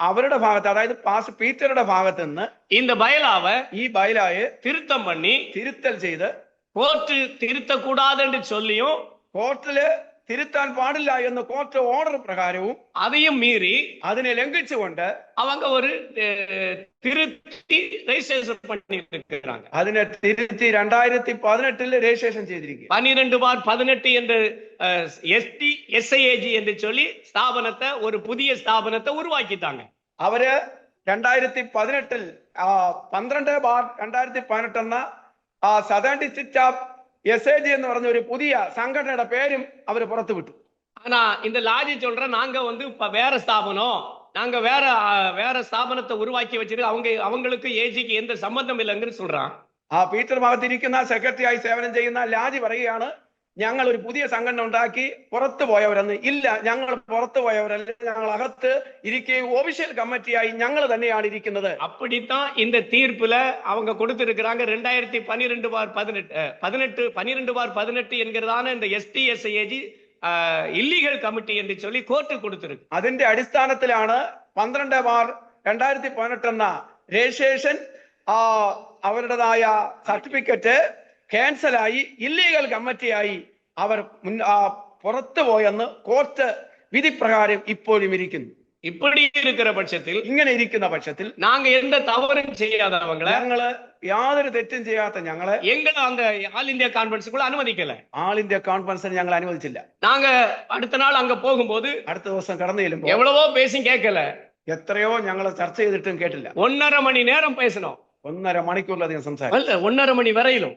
അവരുടെ ഭാഗത്ത്, അതായത് പാസ്റ്റർ പീറ്ററുടെ ഭാഗത്ത് നിന്ന് இந்த பயலாவை ഈ ബൈലായെ திருத்தம் பண்ணி തിരുത്തൽ ചെയ്ത് கோர்ட்டு திருத்தக்கூடாது என்று சொல்லியும் കോർട്ടില് തിരുത്താൻ പാടില്ല എന്ന് കോർട്ട് ഓർഡർ പ്രകാരവും அதையும் மீறி അതിനെ ലംഘിച്ചുകൊണ്ട് அவங்க ஒரு திருத்தி ரெஜிஸ்ட்ரேஷன் பண்ணி இருக்கிறாங்க. അതിനെ തിരുത്തി 2018 രജിസ്ട്രേഷൻ ചെയ്തിരിക്കുക. 12/18 என்ற எஸ்ஐஏஜி என்று சொல்லி ஸ்தாபனத்தை, ஒரு புதிய ஸ்தாபனத்தை உருவாக்கிட்டாங்க. അവര് 2018 12/2018 എന്ന സദേൺ ഡിസ്ട്രിക്ട് ഓഫ് എസ്ஏജി എന്ന് പറഞ്ഞ ഒരു പുതിയ സംഘടനയുടെ പേരും അവര് പുറത്തുവിട്ടു. ஆனா இந்த லாஜி சொல்ற நாங்க வந்து வேற ஸ்தாபனம், நாங்க வேற ஸ்தாபனத்தை உருவாக்கி வச்சிருக்கு, அவங்களுக்கு ஏஜிக்கு எந்த சம்பந்தம் இல்லைன்னு சொல்றான். പീറ്റർ ഭാഗത്തിരിക്കുന്ന സെക്രട്ടറിയായി സേവനം ചെയ്യുന്ന ലാജി പറയുകയാണ്, ഞങ്ങൾ ഒരു പുതിയ സംഘടന ഉണ്ടാക്കി പുറത്തു പോയവരെന്ന്. ഇല്ല, ഞങ്ങൾ പുറത്തു പോയവരല്ല, ഞങ്ങൾ അകത്ത് ഇരിക്കുകയും ഒഫീഷ്യൽ കമ്മിറ്റിയായി ഞങ്ങൾ തന്നെയാണ് ഇരിക്കുന്നത്. அப்படித்தான் இந்த தீர்ப்புல அவங்க கொடுத்திருக்கிறாங்க. 2012/18 என்கிறதான இந்த எஸ்டிஎஸ்ஐஏஜி இல்லீகல் கமிட்டி என்று சொல்லி கோர்ட்டு கொடுத்திருக்கு. അതിന്റെ അടിസ്ഥാനത്തിലാണ് 12/2018 എന്ന രജിസ്ട്രേഷൻ അവരുടേതായ സർട്ടിഫിക്കറ്റ് ക്യാൻസലായി ഇല്ലീഗൽ കമ്മിറ്റിയായി അവർ പുറത്തു പോയെന്ന് കോർട്ട് വിധി പ്രകാരം ഇപ്പോഴും ഇരിക്കുന്നു. இப்படி இருக்கிற பட்சத்தில், ഇങ്ങനെ ഇരിക്കുന്ന പക്ഷത്തിൽ நாங்க எந்த தவறும் செய்யாதவங்களை, ഞങ്ങള് യാതൊരു തെറ്റും ചെയ്യാത്ത ഞങ്ങളെ எங்களை அந்த ஆல் இந்தியா கான்ஃபரன்ஸுக்குள்ள அனுமதிக்கல. ആൾ ഇന്ത്യ കോൺഫറൻസിന് ഞങ്ങൾ അനുവദിച്ചില്ല. நாங்க அடுத்த நாள் அங்க போகும்போது അടുത്ത ദിവസം കടന്നു ചെല്ലുമ്പോൾ எவ்வளவோ பேசி கேட்கல. എത്രയോ ഞങ്ങൾ ചർച്ച ചെയ്തിട്ടും കേട്ടില്ല. 1.5 മണി നേരം பேசணும். 1.5 മണിക്കൂറിലധികം സംസാരിച്ചു. அல்ல, 1.5 மணி வரையிலும்.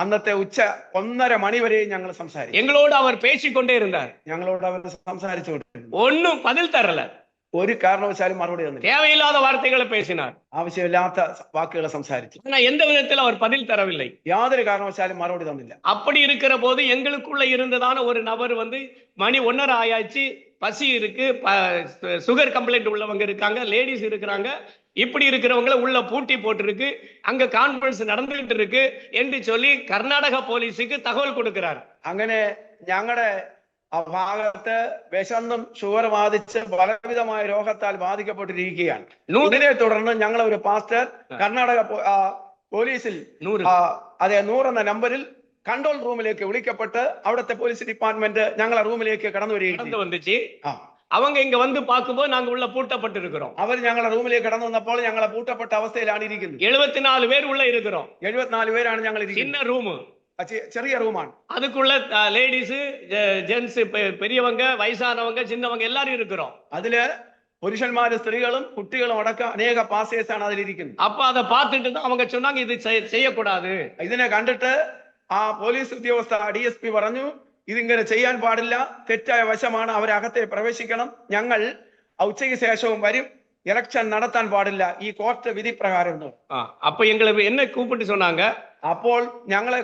അന്നത്തെ ഉച്ച 1.5 മണി വരെ ഞങ്ങൾ സംസാരിച്ചു. எங்களோடு அவர் பேசிக்கொண்டே இருந்தார். ഞങ്ങളോട് അവർ സംസാരിച്ചുകൊണ്ടിരുന്നു. ஒன்னும் பதில் தரல. ഒരു കാരണവശാലും മറുപടി തന്നില്ല. தேவையில்லாத வார்த்தைகளை பேசினார். ആവശ്യമില്ലാത്ത വാക്കുകൾ സംസാരിച്ചു. ஆனா எந்த விதத்தில் அவர் பதில் தரவில்லை. യാതൊരു കാരണവശാലും മറുപടി തന്നില്ല. அப்படி இருக்கிற போது எங்களுக்குள்ள இருந்ததான ஒரு நபர் வந்து மணி 1:30 ஆயாச்சு, பசி இருக்கு, சுகர் கம்ப்ளைண்ட் உள்ளவங்க இருக்காங்க, லேடிஸ் இருக்கிறாங்க, இப்படி இருக்கிறவங்களை உள்ள பூட்டி போட்டிருக்கு, அங்க கான்ஃபரன்ஸ் நடந்துகிட்டு இருக்கு என்று சொல்லி கர்நாடக போலீஸுக்கு தகவல் கொடுக்கிறார். അങ്ങനെ ഞങ്ങളുടെ ആ ഭാഗത്ത് വിശന്നും ഷുഗർ ബാധിച്ച് പലവിധമായ രോഗത്താൽ ബാധിക്കപ്പെട്ടിരിക്കുകയാണ്. ഇതിനെ തുടർന്ന് ഞങ്ങൾ ഒരു പാസ്റ്റർ കർണാടക പോലീസിൽ 100 എന്ന നമ്പറിൽ കൺട്രോൾ റൂമിലേക്ക് വിളിക്കപ്പെട്ട് അവിടുത്തെ പോലീസ് ഡിപ്പാർട്ട്മെന്റ് ഞങ്ങളെ റൂമിലേക്ക് കടന്നു വരികയും அவங்க இங்க வந்து பார்க்கும்போது நாங்க உள்ள பூட்டப்பட்டிருக்கிறோம். അവർ ഞങ്ങളുടെ റൂമിലേക്ക് കടന്നു വന്നപ്പോൾ ഞങ്ങളെ പൂട്ടപ്പെട്ട അവസ്ഥയിലാണ് ഇരിക്കുന്നത്. 74 പേർ ഉള്ള இருக்கிறோம். 74 പേരാണ് ഞങ്ങൾ ഇരിക്കുന്നത്. சின்ன ரூம், ചെറിയ റൂമാണ്. அதுக்குள்ள லேடிஸ், ஜென்ஸ், பெரியவங்க, வயசானவங்க, சின்னவங்க எல்லாரும் இருக்கிறோம். അതില് പുരുഷന്മാരും സ്ത്രീകളും കുട്ടികളും അടക്കം അനേക പാസ്റ്റേഴ്സ് ആണ് അതിലിരിക്കുന്നത്. அப்ப அதை பார்த்துட்டு தான் அவங்க சொன்னாங்க இது செய்யக்கூடாது. ഇതിനെ കണ്ടിട്ട് ആ പോലീസ് ഉദ്യോഗസ്ഥ DSP പറഞ്ഞു ഇതിങ്ങനെ ചെയ്യാൻ പാടില്ല, തെറ്റായ വശമാണ്, അവരകത്തെ പ്രവേശിക്കണം, ഞങ്ങൾ ഉച്ചയ്ക്ക് ശേഷവും വരും, ഇലക്ഷൻ നടത്താൻ പാടില്ല ഈ കോർട്ട് വിധി പ്രകാരം. അപ്പൊ എங்களை എന്നെ കൂപ്പിട്ട് சொன்னாங்க. അപ്പോൾ ഞങ്ങളെ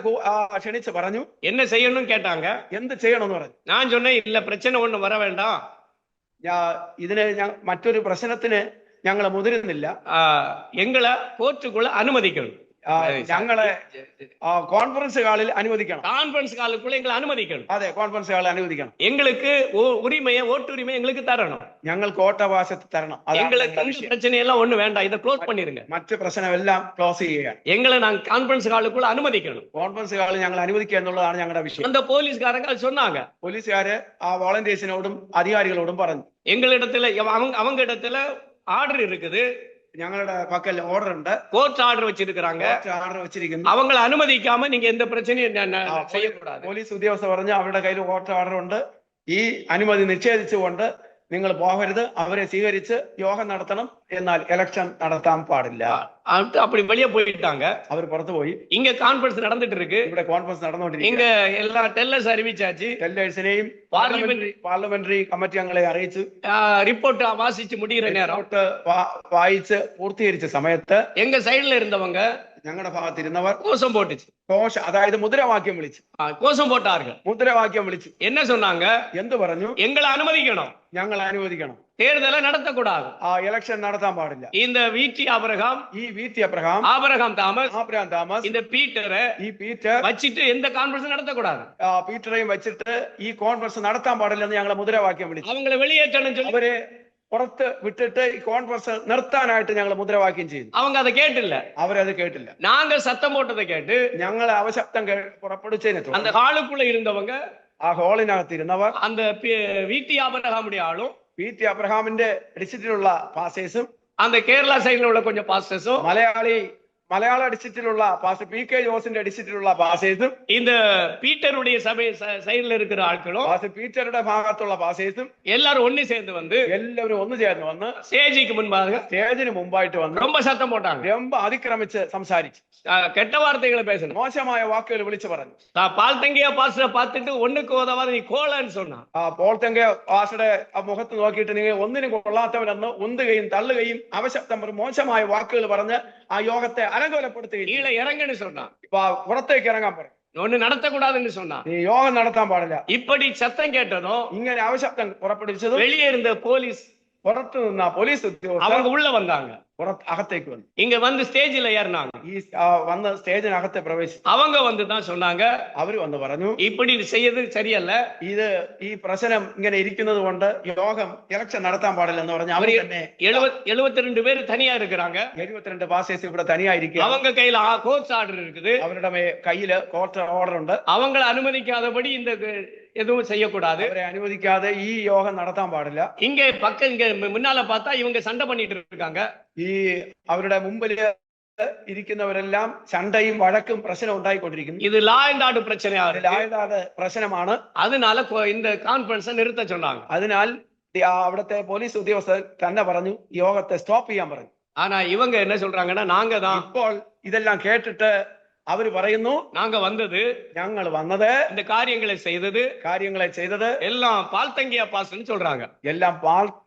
ക്ഷണിച്ച് പറഞ്ഞു என்ன செய்யணும் கேட்டாங்க. എന്ത് ചെയ്യണമെന്ന് പറഞ്ഞു. நான் சொன்னேன் இல்ல பிரச்சனை ஒண்ணு வர வேண்டாம், ഇതിന് മറ്റൊരു പ്രശ്നത്തിന് ഞങ്ങൾ മുതിരുന്നില്ല, எங்களை கோர்ட்டுக்குள்ள அனுமதிக்கணும், ഞങ്ങളെ കോൺഫറൻസ് ഹാളിൽ അനുവദിക്കണം. கான்ஃபரன்ஸ் ஹாலுக்குள்ள எங்களை அனுமதிக்கணும். അതെ, കോൺഫറൻസ് ഹാളിൽ അനുവദിക്കണം. எங்களுக்கு உரிமையை, ஓட்டுரிமை எங்களுக்கு தரணும், ഞങ്ങൾക്ക് വോട്ടവകാശം തരണം. எங்களுக்கு பிரச்சனை எல்லாம் ஒண்ணு வேண்டாம், இதை க்ளோஸ் பண்ணிருங்க, മറ്റ് പ്രശ്നമെല്ലാം ക്ലോസ് ചെയ്യുക, எங்களை நாங்க கான்ஃபரன்ஸ் ஹாலுக்குள்ள அனுமதிக்கணும். കോൺഫറൻസ് ഹാളിൽ ഞങ്ങൾ അനുവദിക്കുക എന്നുള്ളതാണ് ഞങ്ങളുടെ വിഷയം. அந்த போலீஸ்காரங்க சொன்னாங்க. പോലീസുകാര് ആ വോളണ്ടിയേഴ്സിനോടും അധികാരികളോടും പറഞ്ഞു எங்களிடத்துல அவங்க இடத்துல ஆர்டர் இருக்குது, ഞങ്ങളുടെ പക്കൽ ഓർഡർ ഉണ്ട്, கோர்ட் ஆர்டர் வச்சிருக்காங்க, ഓർഡർ വെച്ചിരിക്കുന്നു, அவங்களை அனுமதிக்காம நீங்க எந்த பிரச்சனையும் செய்யக்கூடாது. പോലീസ് ഉദ്യോഗസ്ഥർ പറഞ്ഞു അവരുടെ കയ്യിൽ കോർട്ട് ഓർഡർ ഉണ്ട്, ഈ അനുമതി നിഷേധിച്ചുകൊണ്ട് നിങ്ങൾ പോകരുത്, അവരെ സ്വീകരിച്ച് യോഗം നടത്തണം, എന്നാൽ ഇലക്ഷൻ നടത്താൻ പാടില്ല. அப்படி வெளியே போயிட்டாங்க. അവർ പുറത്തു പോയി. இங்க கான்ஃபரன்ஸ் நடந்துட்டு இருக்கு, ഇവിടെ കോൺഫറൻസ് നടന്നുകൊണ്ടിരിക്കുന്നു. இங்க எல்லா டெல்லர்ஸ் அறிவிச்சாச்சு, ടെല്ലേഴ്സിനെയും പാർലമെന്ററി കമ്മിറ്റി അംഗങ്ങളെ അറിയിച്ചു. ரிப்போர்ட் வாசிச்சு முடிகிற நேரம் വായിച്ച് പൂർത്തീകരിച്ച സമയത്ത് எங்க சைடுல இருந்தவங்க, ഞങ്ങളുടെ ഭാഗത്തിരുന്നവർ கோஷம் போட்டுச்சு, അതായത് മുദ്രാവാക്യം വിളിച്ചു, கோஷம் போட்டார்கள், മുദ്രാവാക്യം വിളിച്ചു. என்ன சொன்னாங்க? എന്ത് പറഞ്ഞു? எங்களை அனுமதிக்கணும், ഞങ്ങൾ അനുവദിക്കണം, தேர்தலை நடத்தக்கூடாது, ഇലക്ഷൻ നടത്താൻ പാടില്ല. இந்த VT ஆபிரகாம், ஆபிரகாம் தாமஸ், இந்த பீட்டரை வச்சிட்டு எந்த கான்ஃபரன்ஸ் நடத்தக்கூடாது, പീറ്ററേയും വെച്ചിട്ട് ഈ കോൺഫറൻസ് നടത്താൻ പാടില്ലെന്ന് ഞങ്ങൾ മുദ്രാവാക്യം വിളിച്ചു. அவங்களை வெளியேற்றணும் சொல்லி അവരെ പുറത്ത് വിട്ടിട്ട് ഈ കോൺഫറൻസ് നിർത്താനായിട്ട് ഞങ്ങൾ മുദ്രാവാക്യം ചെയ്തു. அவங்க அதை கேட்டில்ல, അവരത് കേട്ടില്ല. நாங்க சத்தம் போட்டதை கேட்டு ഞങ്ങൾ അവശബ്ദം പുറപ്പെടുവിച്ചതിനെ அந்த ஹாலுக்குள்ள இருந்தவங்க, ആ ഹോളിനകത്തിരുന്നവർ, அந்த VT ஆபிரகாமுடைய ஆளும், VT അബ്രഹാമിന്റെ ഡിസ്ട്രിക്റ്റിലുള്ള പാസ്റ്റേഴ്സും, அந்த கேரளா சைடுல உள்ள கொஞ்சம் பாஸ்டர்ஸும், മലയാള ഡിസ്ട്രിക്റ്റിലുള്ള പാസ്റ്റർ PK ജോസിന്റെ ഡിസ്ട്രിക്റ്റിലുള്ള പാസ്റ്റേഴ്സും, இந்த பீட்டருடைய சபை சைடுல இருக்கிற ஆட்களும், പാസ്റ്റർ പീറ്ററുടെ ഭാഗത്തുള്ള പാസ്റ്റേഴ്സും எல்லாரும் ஒண்ணு சேர்ந்து வந்து, എല്ലാവരും ഒന്ന് ചേർന്ന് വന്ന് ஸ்டேஜுக்கு முன்பாக, സ്റ്റേജിന് മുമ്പായിട്ട് വന്ന് ரொம்ப சத்தம் போட்டாங்க, ரொம்ப അതിക്രമിച്ച് സംസാരിച്ചു, கெட்ட வார்த்தைகளை பேசணும், മോശമായ വാക്കുകൾ വിളിച്ചു പറഞ്ഞു. பால்தங்கியா பாஸ்டரை பார்த்துட்டு ஒண்ணுக்கு உதவாத நீ கோலன்னு சொன்னா, പോൾത്തങ്ക പാസ്റ്ററുടെ മുഖത്ത് നോക്കിയിട്ട് നിങ്ങൾ ഒന്നിനും കൊള്ളാത്തവനെന്ന് ഉന്തുകയും തള്ളുകയും അവശബ്ദം മോശമായ വാക്കുകൾ പറഞ്ഞ് ആ യോഗത്തെ അലങ്കോലപ്പെടുത്തുകയും, கீழே இறங்குன்னு சொன்னா, പുറത്തേക്ക് ഇറങ്ങാൻ പറഞ്ഞു, ஒண்ணு நடத்தக்கூடாதுன்னு சொன்னா, നീ യോഗം നടത്താൻ പാടില്ല. இப்படி சத்தம் கேட்டதும், ഇങ്ങനെ അവശബ്ദം പുറപ്പെടുവിച്ചതും, வெளியே இருந்த போலீஸ், പുറത്തു നിന്ന പോലീസ് ഉദ്യോഗസ്ഥർ அவங்க உள்ள வந்தாங்க, അകത്തേക്ക് വന്നു, இங்க வந்து ஸ்டேஜ்ல ஏறினாங்க, വന്ന് സ്റ്റേജിനകത്തെ പ്രവേശിച്ചു. அவங்க வந்து தான் சொன்னாங்க, അവര് വന്ന് പറഞ്ഞു இப்படி செய்யறது சரியல்ல, ഈ പ്രശ്നം ഇങ്ങനെ ഇരിക്കുന്നത് കൊണ്ട് യോഗം ഇലക്ഷൻ നടത്താൻ പാടില്ലെന്ന് പറഞ്ഞു. അവർ തന്നെ 72 பேர் தனியா இருக்கிறாங்க, 72 പാസ്റ്റേഴ്സ് ഇവിടെ തനിയായിരിക്കും. அவங்க கையில கோர்ட் ஆர்டர் இருக்குது, അവരുടെ കയ്യില് കോർട്ട് ഓർഡർ ഉണ്ട്. அவங்களை அனுமதிக்காதபடி இந்த எதுவும் செய்யக்கூடாது, അവരെ അനുവദിക്കാതെ ഈ യോഗം നടത്താൻ പാടില്ല. இங்க இங்க முன்னால பார்த்தா இவங்க சண்டை பண்ணிட்டு இருக்காங்க, ഈ അവരുടെ മുമ്പില് ഇരിക്കുന്നവരെല്ലാം ചണ്ടയും വഴക്കും പ്രശ്നം ഉണ്ടായിക്കൊണ്ടിരിക്കുന്നു. இது லா அண்ட் ஆர்டர் പ്രശ്നമാണ്. அதனால இந்த கான்ஃபரன்ஸ் நிறுத்த சொன்னாங்க. അതിനാൽ അവിടുത്തെ പോലീസ് ഉദ്യോഗസ്ഥർ തന്നെ പറഞ്ഞു യോഗത്തെ സ്റ്റോപ്പ് ചെയ്യാൻ പറഞ്ഞു. ஆனா இவங்க என்ன சொல்றாங்கன்னா, நாங்க தான் ഇപ്പോൾ ഇതെല്ലാം കേട്ടിട്ട് അവര് പറയുന്നു, நாங்க வந்தது, ഞങ്ങൾ വന്നത്, இந்த കാര്യങ്ങളെ ചെയ്തത് எல்லாம் பால்தங்கியா பாஸ்டர்னு சொல்றாங்க, എല്ലാം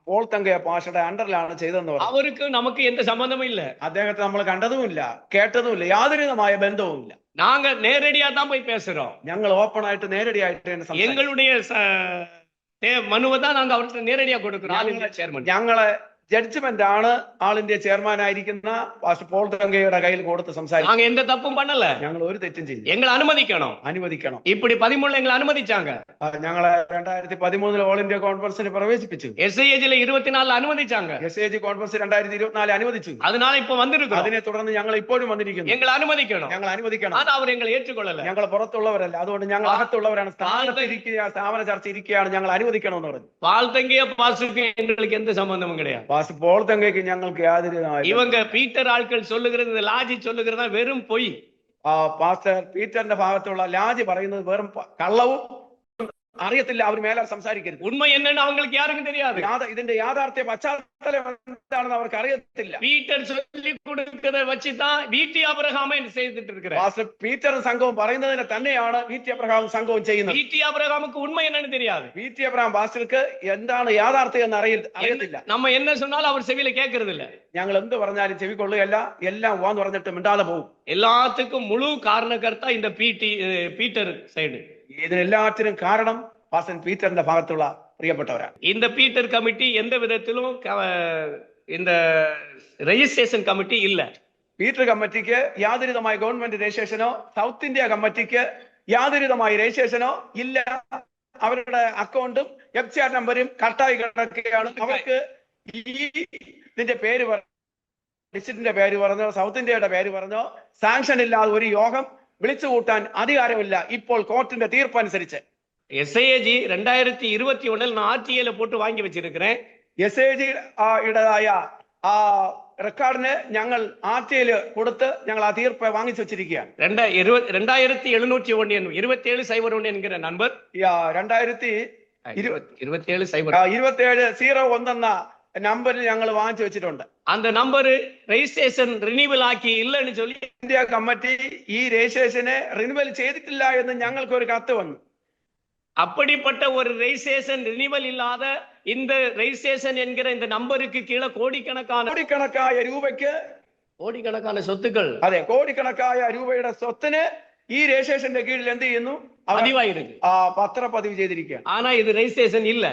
പോൾത്തങ്കയ പാസ്റ്ററുടെ അണ്ടറിലാണ് ചെയ്തതെന്ന് പറഞ്ഞു. அவருக்கு நமக்கு எந்த சம்பந்தமும் இல்ல, അദ്ദേഹത്തെ നമ്മൾ കണ്ടതുമില്ല കേട്ടതുമില്ല, യാതൊരുവിധമായ ബന്ധവുമില്ല. நாங்க நேரடியா தான் போய் பேசுறோம், ഞങ്ങൾ ഓപ്പൺ ആയിട്ട് നേരടിയായിട്ട് எங்களுடைய மனுவை தான் நாங்க அவர்கிட்ட நேரடியா கொடுக்கிறோம். ഞങ്ങളെ ജഡ്ജ്മെന്റ് ആണ് ആൾ ഇന്ത്യ ചെയർമാൻ ആയിരിക്കുന്ന പാസ്റ്റർ പോൾ തങ്കയുടെ കയ്യിൽ കൊടുത്ത് സംസാരിക്കും. நாங்க எந்த தப்பும் பண்ணல. ഞങ്ങൾ ഒരു തെറ്റും ചെയ്തു. எங்களை அனுமதிக்கணும். അനുവദിക്കണം. இப்படி 13 எங்களை அனுமதிச்சாங்க. ഞങ്ങളെ 2013 ഓൾ ഇന്ത്യ കോൺഫറൻസിന് പ്രവേശിപ്പിച്ചു. SIAG-ல 24 അനുമതിச்சாங்க. SIAG കോൺഫറൻസ് 2024 അനുവദിച്ചു. அதனால இப்ப வந்திருக்கோம். അതിനെ തുടർന്ന് ഞങ്ങൾ ഇപ്പോഴും വന്നിരിക്കുന്നു. எங்களை அனுமதிக்கணும். ഞങ്ങൾ അനുവദിക്കണം. ஆனா அவர் எங்களை ஏற்றுக்கொள்ளல. ഞങ്ങൾ പുറത്തുള്ളവരല്ല, അതുകൊണ്ട് ഞങ്ങൾ അകത്തുള്ളവരാണ്. സ്ഥാപന ചർച്ച ഇരിക്കുകയാണ്, ഞങ്ങൾ അനുവദിക്കണമെന്ന് പറഞ്ഞു. பால் தங்கிய பாஸ்டருக்கு எங்களுக்கு எந்த சம்பந்தமும் கிடையாது. പാസ്റ്റർ പോൾ തങ്കയ്ക്ക് ഞങ്ങൾക്ക് യാതൊരു இவங்க பீட்டர் ஆட்கள் சொல்லுகிறது, லாஜி சொல்லுகிறதா வெறும் பொய். പാസ്റ്റർ പീറ്ററിന്റെ ഭാഗത്തുള്ള ലാജി പറയുന്നത് വെറും കള്ളവും അറിയത്തില്ല. അവർ മേലെ സംസാരിക്കരുത്. உண்மை என்னன்னு அவங்களுக்கு யாருக்கும் தெரியாது. ഇതിന്റെ യാഥാർത്ഥ്യ പശ്ചാത്തലം എന്താണെന്ന് അവർക്ക് അറിയത്തില്ല. பீட்டர் சொல்லி கொடுக்கிறத வச்சுதான் VT അബ്രഹാം செய்துட்டு இருக்கிறார். പാസ്റ്റർ പീറ്ററും സംഘവും പറയുന്നതിനെ തന്നെയാണ് VT അബ്രഹാമും സംഘവും ചെയ്യുന്നത്. VT അബ്രഹാമുக்கு உண்மை என்னன்னு தெரியாது. VT അബ്രഹാം പാസ്റ്റർക്ക് എന്താണ് യാഥാർത്ഥ്യം എന്ന് അറിയത്തില്ല. நம்ம என்ன சொன்னாலும் அவர் செவியில கேட்கறது இல்ல. ഞങ്ങൾ എന്ത് പറഞ്ഞാലും ചെവിക്കൊള്ളുകയല്ല, എല്ലാം വാന്ന് പറഞ്ഞിട്ട് മിണ്ടാതെ പോകും. எல்லாத்துக்கும் முழு காரணகர்த்தா இந்த பீட்டர் சைடு. ഇതിനെല്ലാത്തിനും കാരണം പാസ്റ്റർ പീറ്ററിന്റെ ഭാഗത്തുള്ള പ്രിയപ്പെട്ടവരാണ്. இந்த பீட்டர் கமிட்டி எந்த விதத்திலும் இந்த ரெஜிஸ்ட்ரேஷன் கமிட்டி இல்ல. പീറ്റർ കമ്മിറ്റിക്ക് യാതൊരുവിധമായ ഗവൺമെന്റ് രജിസ്ട്രേഷനോ സൗത്ത് ഇന്ത്യ കമ്മിറ്റിക്ക് യാതൊരുവിധമായ രജിസ്ട്രേഷനോ ഇല്ല. അവരുടെ അക്കൗണ്ടും FCR നമ്പരും കട്ടായി കിടക്കുകയാണ്. അവർക്ക് ഇതിന്റെ പേര് ഡിസ്ട്രിക്റ്റിന്റെ പേര് പറഞ്ഞോ സൗത്ത് ഇന്ത്യയുടെ പേര് പറഞ്ഞോ സാങ്ഷൻ ഇല്ലാതെ ഒരു യോഗം വിളിച്ചു കൂട്ടാൻ അധികാരമില്ല ഇപ്പോൾ കോർട്ടിന്റെ തീർപ്പ് അനുസരിച്ച്. SIAG 2021 நான் RTA போட்டு வாங்கி வச்சிருக்கிறேன். SIAG യുടേതായ ആ റെക്കോർഡിന് ഞങ്ങൾ RTA കൊടുത്ത് ഞങ്ങൾ ആ തീർപ്പ് വാങ്ങിച്ചു വെച്ചിരിക്കുകയാണ്. 2701 என்கிற நம்பர் 2701 എന്ന നമ്പറിൽ ഞങ്ങൾ വാങ്ങിച്ചു വെച്ചിട്ടുണ്ട്. அந்த நம்பர் ரெஜிஸ்ட்ரேஷன் ரினிவல் ஆக்கி இல்லன்னு சொல்லி ഇന്ത്യ കമ്മിറ്റി ഈ രജിസ്ട്രേഷനെ റിനിവൽ ചെയ്തിട്ടില്ല എന്ന് ഞങ്ങൾക്ക് ഒരു കത്ത് വന്നു. அப்படிப்பட்ட ஒரு ரெஜிஸ்ட்ரேஷன் ரினிவல் இல்லாத இந்த ரெஜிஸ்ட்ரேஷன் என்கிற இந்த நம்பருக்கு கீழே കോടിക്കണക്കായ രൂപയ്ക്ക് கோடிக்கணக்கான சொத்துக்கள், അതെ കോടിക്കണക്കായ രൂപയുടെ സ്വത്തിന് ഈ രജിസ്ട്രേഷന്റെ കീഴിൽ എന്ത് ചെയ്യുന്നു? பதிவாயிருக்கு. പത്രപതിവ് ചെയ്തിരിക്കുകയാണ്. ஆனா இது ரெஜிஸ்ட்ரேஷன் இல்ல.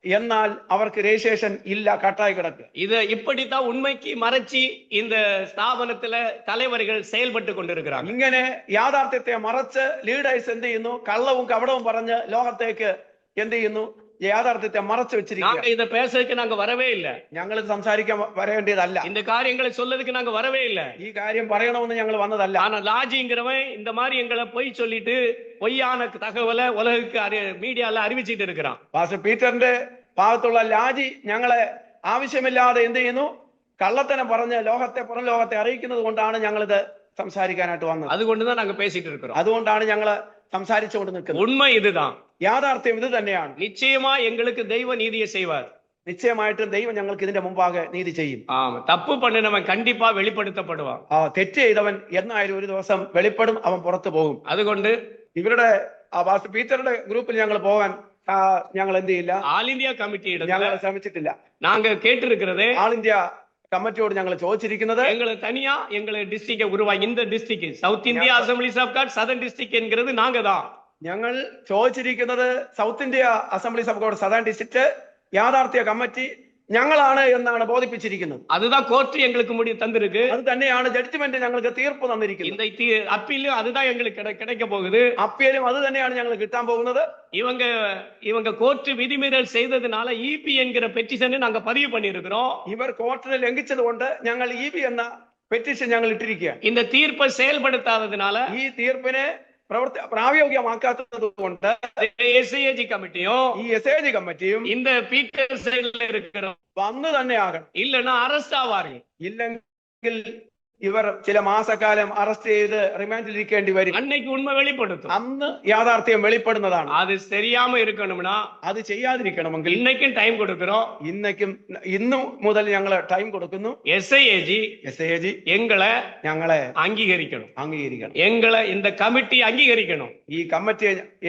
എന്നാൽ അവർക്ക് രജിസ്ട്രേഷൻ ഇല്ല, കട്ടായി കിടക്കുക. இது இப்படித்தான் உண்மைக்கு மறைச்சி இந்த ஸ்தாபனத்துல தலைவர்கள் செயல்பட்டு கொண்டிருக்கிறாங்க. ഇങ്ങനെ യാഥാർത്ഥ്യത്തെ മറച്ച് ലീഡേഴ്സ് എന്ത് ചെയ്യുന്നു? കള്ളവും കപടവും പറഞ്ഞ് ലോകത്തേക്ക് എന്ത് ചെയ്യുന്നു? യാഥാർത്ഥ്യത്തെ മറച്ചു വെച്ചിരിക്കുക. இத பேசுறதுக்கு நாங்க வரவே இல்ல. ഞങ്ങൾ സംസാരിക്കാൻ വരേണ്ടതല്ല. இந்த காரியங்களை சொல்லதுக்கு நாங்க வரவே இல்ல. ഈ കാര്യം പറയണമെന്ന് ഞങ്ങൾ വന്നതല്ല. ஆனா லாஜிங்கிறவன் இந்த மாதிரி எங்களை பொய் சொல்லிட்டு பொய்யான தகவலை உலகுக்கு மீடியால அறிவிச்சிட்டு இருக்கிறான். പാസ്റ്റർ പീറ്ററിന്റെ ഭാഗത്തുള്ള ലാജി ഞങ്ങളെ ആവശ്യമില്ലാതെ എന്ത് ചെയ്യുന്നു? കള്ളത്തനം പറഞ്ഞ് പുറം ലോകത്തെ അറിയിക്കുന്നത് കൊണ്ടാണ് ഞങ്ങളിത് സംസാരിക്കാനായിട്ട് വന്നത്. അതുകൊണ്ടുதான் நாங்க பேசிட்டு இருக்கிறோம். അതുകൊണ്ടാണ് ഞങ്ങൾ സംസാരിച്ചുകൊണ്ട് നിൽക്കുന്നത്. உண்மை இதுதான். യാഥാർത്ഥ്യം ഇത് തന്നെയാണ്. நிச்சயமா எங்களுக்கு தெய்வ நீதியை செய்வார். നിശ്ചയമായിട്ടും ദൈവം ഞങ്ങൾക്ക് ഇതിന്റെ മുമ്പാകെ നീതി ചെയ്യും. தப்பு பண்ணினவன் கண்டிப்பா வெளிப்படுத்தப்படுவான். തെറ്റ് ചെയ്തവൻ എന്നായാലും ഒരു ദിവസം വെളിപ്പെടും, അവൻ പുറത്തു പോകും. അതുകൊണ്ട് ഇവരുടെ പാസ്റ്റർ പീറ്ററുടെ ഗ്രൂപ്പിൽ ഞങ്ങൾ പോകാൻ ഞങ്ങൾ എന്ത് ചെയ്യില്ല, ஆல் இந்தியா கமிட்டி ഞങ്ങൾ ശ്രമിച്ചിട്ടില്ല. நாங்க கேட்டிருக்கிறது, ആൾ ഇന്ത്യ കമ്മിറ്റിയോട് ഞങ്ങൾ ചോദിച്ചിരിക്കുന്നത് எங்களை தனியா எங்களை டிஸ்ட்ரிக்ட உருவாக்கி இந்த district south India assemblies of God southern district என்கிறது நாங்க தான். ഞങ്ങൾ ചോദിച്ചിരിക്കുന്നത് south India assemblies of God southern district യാഥാർത്ഥ്യ കമ്മിറ്റി ഞങ്ങളാണ് എന്നാണ് ബോധിപ്പിച്ചിരിക്കുന്നത്. அதுதான் கோர்ட் எங்களுக்கு முடிவு தந்திருக்கு. அது തന്നെയാണ് ജഡ്ജ്മെന്റ് ഞങ്ങൾക്ക് തീർപ്പ് തന്നിരിക്കുന്നത്. இந்த அப்பீலும் அதுதான் எங்களுக்கு கிடைக்க போகுது. അപ്പീലും അത് തന്നെയാണ് ഞങ്ങൾക്ക് കിട്ടാൻ പോകുന്നത്. இவங்க கோர்ட் விதிமீறல் செய்ததுனால EB என்கிற பெட்டிஷனை நாங்க பதிவு பண்ணியிருக்கிறோம். ഇവർ കോർട്ടിനെ ലംഘിച്ചത് കൊണ്ട് ഞങ്ങൾ EB എന്ന പെറ്റീഷൻ ഞങ്ങൾ ഇട്ടിരിക്കുകയാണ്. இந்த தீர்ப்பை செயல்படுத்தாததுனால, ഈ തീർപ്പിനെ പ്രായോഗികമാക്കാത്തത് കൊണ്ട് SIAG കമ്മിറ്റിയും ഈ SIAG കമ്മിറ്റിയും இந்த பீட்டர் சைடுல இருக்கிற വന്നു തന്നെ ആകണം. இல்லன்னா அரெஸ்ட் ஆவார்கள். ഇല്ലെങ്കിൽ ഇവർ ചില മാസക്കാലം അറസ്റ്റ് ചെയ്ത് റിമാൻഡിൽ ഇരിക്കേണ്ടി വരും. അന്നേക്ക് ഉണ്മ വെളിപ്പെടുത്തും. അന്ന് യാഥാർത്ഥ്യം വെളിപ്പെടുന്നതാണ്. അത് தெரியாம இருக்கணும்னா, അത് ചെയ്യാതിരിക്കണമെങ്കിൽ இன்னைக்கும் டைம் கொடுக்கிறோம். ഇന്നു മുതൽ ഞങ്ങൾ ടൈം കൊടുക്കുന്നു. SIAG ഞങ്ങളെ അംഗീകരിക്കണം. എങ്ങളെ இந்த കമ്മിറ്റി അംഗീകരിക്കണം. ഈ കമ്മിറ്റി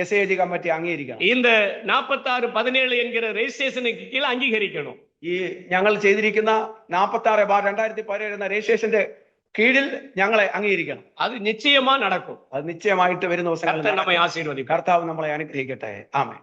SIAG കമ്മിറ്റി അംഗീകരിക്കണം. இந்த 4617 என்கிற രജിസ്ട്രേഷനുக்கு കീഴിൽ അംഗീകരിക്കണം. ഈ ഞങ്ങൾ ചെയ്തിരിക്കുന്ന 46/2017 എന്ന രജിസ്ട്രേഷന്റെ കീഴിൽ ഞങ്ങളെ അംഗീകരിക്കണം. അത് നിശ്ചയമാ നടക്കും. അത് നിശ്ചയമായിട്ട് വരുന്ന ദിവസങ്ങളിൽ നമ്മെ ആശീർവദിക്കും. കർത്താവ് നമ്മളെ അനുഗ്രഹിക്കട്ടെ. ആമേൻ.